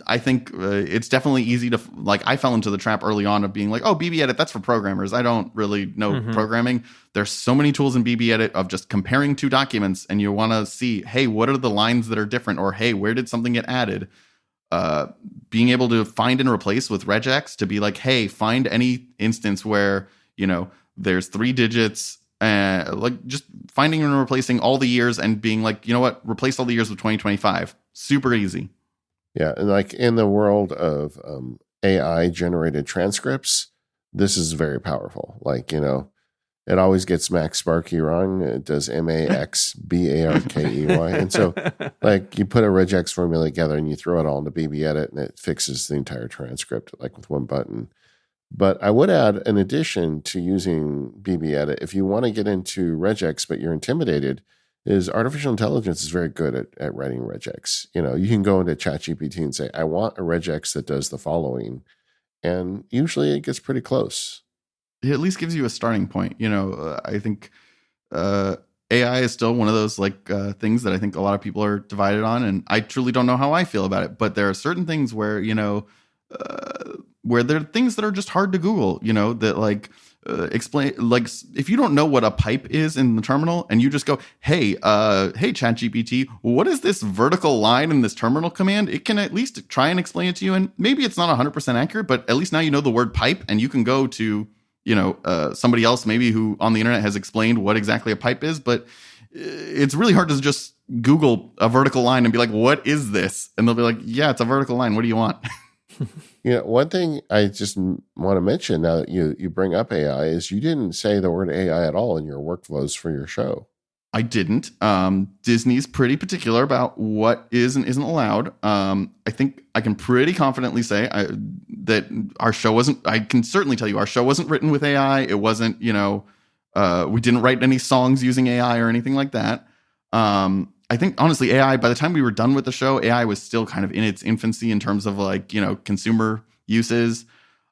I think it's definitely easy to, like, I fell into the trap early on of being like, oh, BBEdit, that's for programmers. I don't really know programming. There's so many tools in BBEdit of just comparing 2 documents, and you want to see, hey, what are the lines that are different? Or, hey, where did something get added? Being able to find and replace with regex to be like, hey, find any instance where, there's 3 digits, like just finding and replacing all the years and being like, you know what, replace all the years with 2025. Super easy.
Yeah. And like in the world of AI generated transcripts, this is very powerful. Like, you know, it always gets Max Sparky wrong. It does MAXBARKEY. And so like you put a regex formula together and you throw it all into BB Edit and it fixes the entire transcript like with one button. But I would add, in addition to using BB Edit, if you want to get into regex but you're intimidated, is artificial intelligence is very good at writing regex. You know, you can go into ChatGPT and say, I want a regex that does the following. And usually it gets pretty close.
It at least gives you a starting point. You know, I think AI is still one of those like things that I think a lot of people are divided on, and I truly don't know how I feel about it. But there are certain things where, you know, where there are things that are just hard to Google, you know, that like explain, like if you don't know what a pipe is in the terminal and you just go, hey ChatGPT, what is this vertical line in this terminal command? It can at least try and explain it to you. And maybe it's not 100% accurate, but at least now you know the word pipe and you can go to, you know, somebody else maybe who on the internet has explained what exactly a pipe is, but it's really hard to just Google a vertical line and be like, what is this? And they'll be like, yeah, it's a vertical line. What do you want?
You know, one thing I just want to mention now that you bring up AI is you didn't say the word AI at all in your workflows for your show.
I didn't. Disney's pretty particular about what is and isn't allowed. I think I can pretty confidently say that our show wasn't, I can certainly tell you our show wasn't written with AI. It wasn't, you know, we didn't write any songs using AI or anything like that. I think honestly, AI, by the time we were done with the show, AI was still kind of in its infancy in terms of like, you know, consumer uses.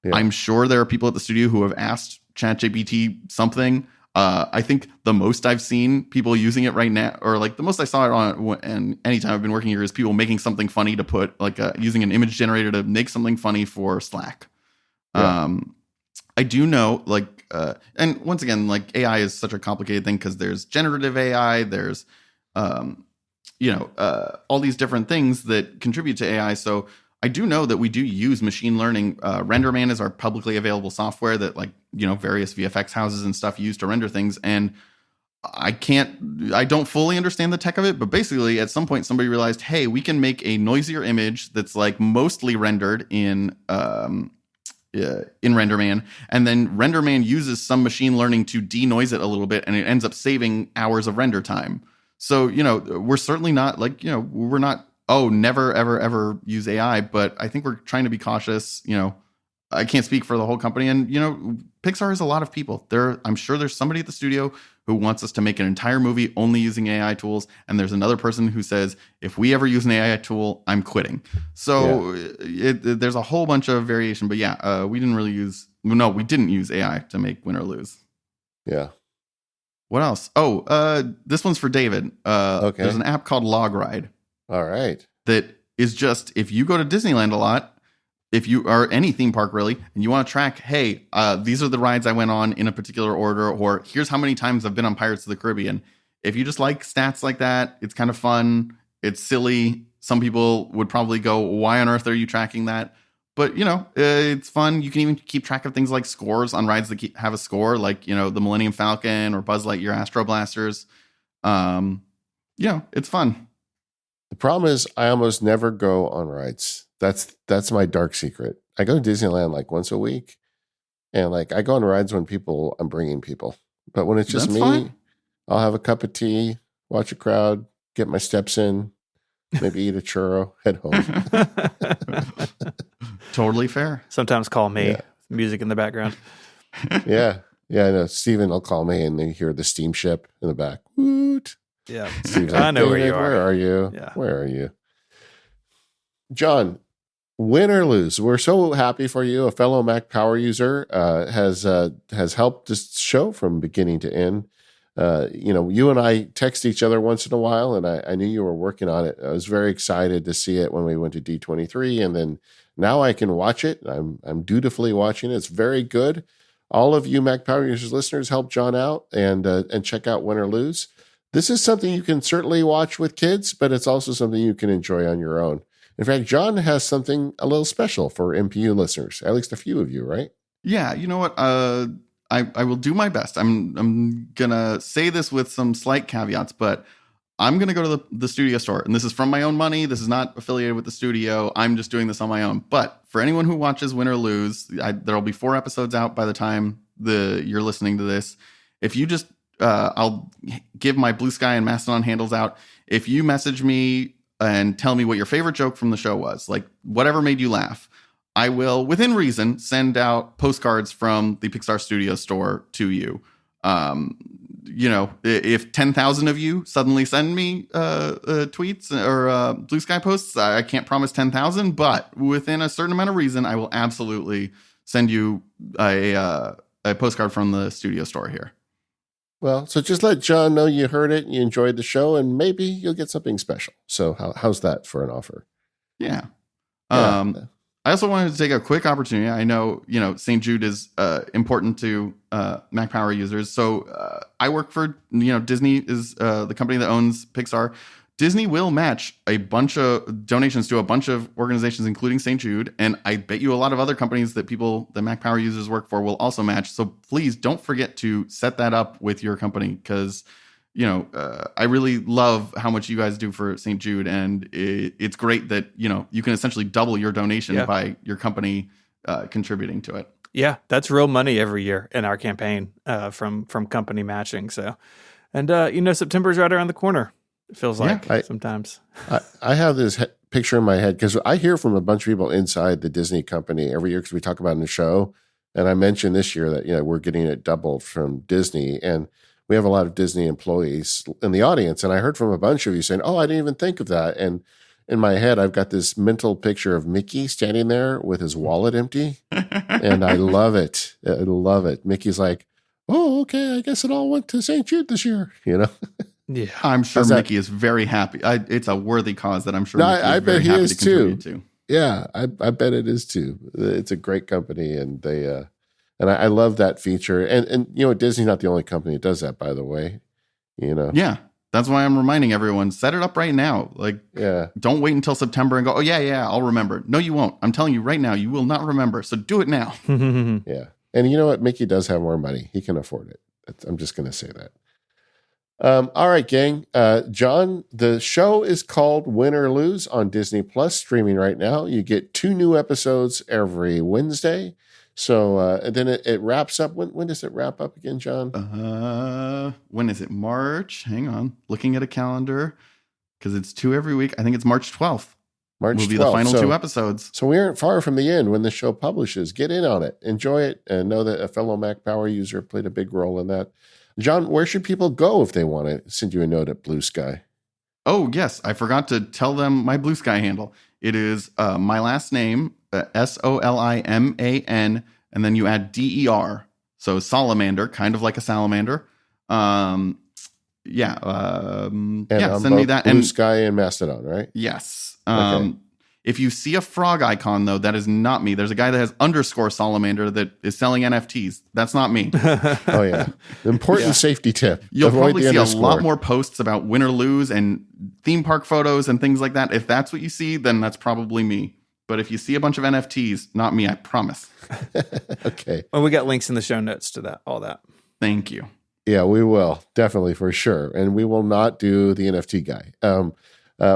Yeah. I'm sure there are people at the studio who have asked ChatGPT something. I think the most I've seen people using it right now, or like the most I saw it on, and anytime I've been working here, is people making something funny to put like using an image generator to make something funny for Slack. Yeah. I do know like, and once again, like AI is such a complicated thing because there's generative AI, there's, you know, all these different things that contribute to AI. So I do know that we do use machine learning. RenderMan is our publicly available software that, like, you know, various VFX houses and stuff use to render things. And I don't fully understand the tech of it, but basically at some point somebody realized, hey, we can make a noisier image that's like mostly rendered in RenderMan, and then RenderMan uses some machine learning to denoise it a little bit, and it ends up saving hours of render time. So, you know, we're certainly not like, you know, we're not, oh, never, ever, ever use AI. But I think we're trying to be cautious. You know, I can't speak for the whole company. And, you know, Pixar is a lot of people. I'm sure there's somebody at the studio who wants us to make an entire movie only using AI tools. And there's another person who says, if we ever use an AI tool, I'm quitting. So there's a whole bunch of variation. But yeah, we didn't use AI to make Win or Lose.
Yeah.
What else? Oh, this one's for David. Okay. There's an app called LogRide.
All right.
That is just, if you go to Disneyland a lot, if you are any theme park really, and you want to track, hey, these are the rides I went on in a particular order, or here's how many times I've been on Pirates of the Caribbean. If you just like stats like that, it's kind of fun. It's silly. Some people would probably go, why on earth are you tracking that? But, you know, it's fun. You can even keep track of things like scores on rides that have a score, like, you know, the Millennium Falcon or Buzz Lightyear Astro Blasters. You know, it's fun.
The problem is I almost never go on rides. That's my dark secret. I go to Disneyland like once a week, and like I go on rides when I'm bringing people. But when it's just me, fine. I'll have a cup of tea, watch a crowd, get my steps in, maybe eat a churro, head home.
Totally fair.
Sometimes call me, music in the background.
Yeah. I know. Steven will call me and they hear the steamship in the back. Woot.
Yeah.
Steve's like,
I know where you are.
Where are you?
Yeah.
Where are you? John, win or lose, we're so happy for you. A fellow Mac Power user has helped this show from beginning to end. You know, you and I text each other once in a while, and I knew you were working on it. I was very excited to see it when we went to D23, and then now I can watch it. I'm dutifully watching it. It's very good. All of you Mac Power Users listeners, help John out and check out Win or Lose. This is something you can certainly watch with kids, but it's also something you can enjoy on your own. In fact, John has something a little special for MPU listeners, at least a few of you, right?
Yeah, you know what? I will do my best. I'm gonna say this with some slight caveats, but I'm gonna go to the studio store, and this is from my own money. This is not affiliated with the studio. I'm just doing this on my own. But for anyone who watches Win or Lose, there'll be 4 episodes out by the time you're listening to this. If you just I'll give my Blue Sky and Mastodon handles out. If you message me and tell me what your favorite joke from the show was, like whatever made you laugh, I will, within reason, send out postcards from the Pixar Studio store to you. If 10,000 of you suddenly send me tweets or Blue Sky posts, I can't promise 10,000, but within a certain amount of reason, I will absolutely send you a postcard from the studio store here.
Well, so just let John know you heard it, you enjoyed the show, and maybe you'll get something special. So how's that for an offer?
Yeah. I also wanted to take a quick opportunity. I know, St. Jude is important to Mac Power users. So I work for, Disney is the company that owns Pixar. Disney will match a bunch of donations to a bunch of organizations, including St. Jude. And I bet you a lot of other companies that Mac Power users work for will also match. So please don't forget to set that up with your company because, I really love how much you guys do for St. Jude. And it's great that, you can essentially double your donation by your company contributing to it.
Yeah, that's real money every year in our campaign from company matching. So, and September's right around the corner. It feels like sometimes.
I have this picture in my head because I hear from a bunch of people inside the Disney company every year because we talk about it in the show. And I mentioned this year that, we're getting it doubled from Disney. And we have a lot of Disney employees in the audience. And I heard from a bunch of you saying, oh, I didn't even think of that. And in my head, I've got this mental picture of Mickey standing there with his wallet empty. And I love it. I love it. Mickey's like, oh, okay, I guess it all went to St. Jude this year,
Yeah,
I'm sure Mickey is very happy. It's a worthy cause that I'm sure Mickey
I bet he is too.
To.
Yeah, I bet it is too. It's a great company, and they and I love that feature. And Disney's not the only company that does that, by the way.
Yeah, that's why I'm reminding everyone: set it up right now. Don't wait until September and go, oh yeah, I'll remember. No, you won't. I'm telling you right now, you will not remember. So do it now.
Yeah, and you know what? Mickey does have more money; he can afford it. I'm just going to say that. All right, gang. John, the show is called Win or Lose on Disney Plus, streaming right now. You get 2 new episodes every Wednesday. So and then it wraps up. When does it wrap up again, John?
When is it? March? Hang on. Looking at a calendar because it's 2 every week. I think it's March 12th.
March 12th
will be the final 2 episodes.
So we aren't far from the end when the show publishes. Get in on it. Enjoy it. And know that a fellow Mac Power user played a big role in that. John, where should people go if they want to send you a note at Blue Sky?
Oh, yes. I forgot to tell them my Blue Sky handle. It is my last name, Soliman, and then you add DER. So salamander, kind of like a salamander.
And
send me that.
Blue Sky and Mastodon, right?
Yes.
Okay.
If you see a frog icon, though, that is not me. There's a guy that has _ salamander that is selling NFTs. That's not me.
Oh, yeah. Important safety tip.
You'll probably see a lot more posts about Win or Lose and theme park photos and things like that. If that's what you see, then that's probably me. But if you see a bunch of NFTs, not me, I promise.
Okay.
Well, we got links in the show notes to all that.
Thank you.
Yeah, we will. Definitely, for sure. And we will not do the NFT guy.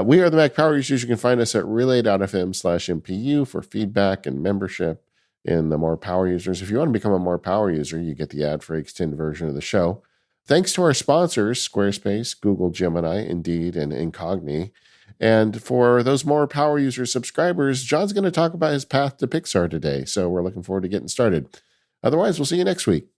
We are the Mac Power Users. You can find us at relay.fm/MPU for feedback and membership in the More Power Users. If you want to become a More Power User, you get the ad-free extended version of the show. Thanks to our sponsors, Squarespace, Google Gemini, Indeed, and Incogni. And for those More Power User subscribers, John's going to talk about his path to Pixar today. So we're looking forward to getting started. Otherwise, we'll see you next week.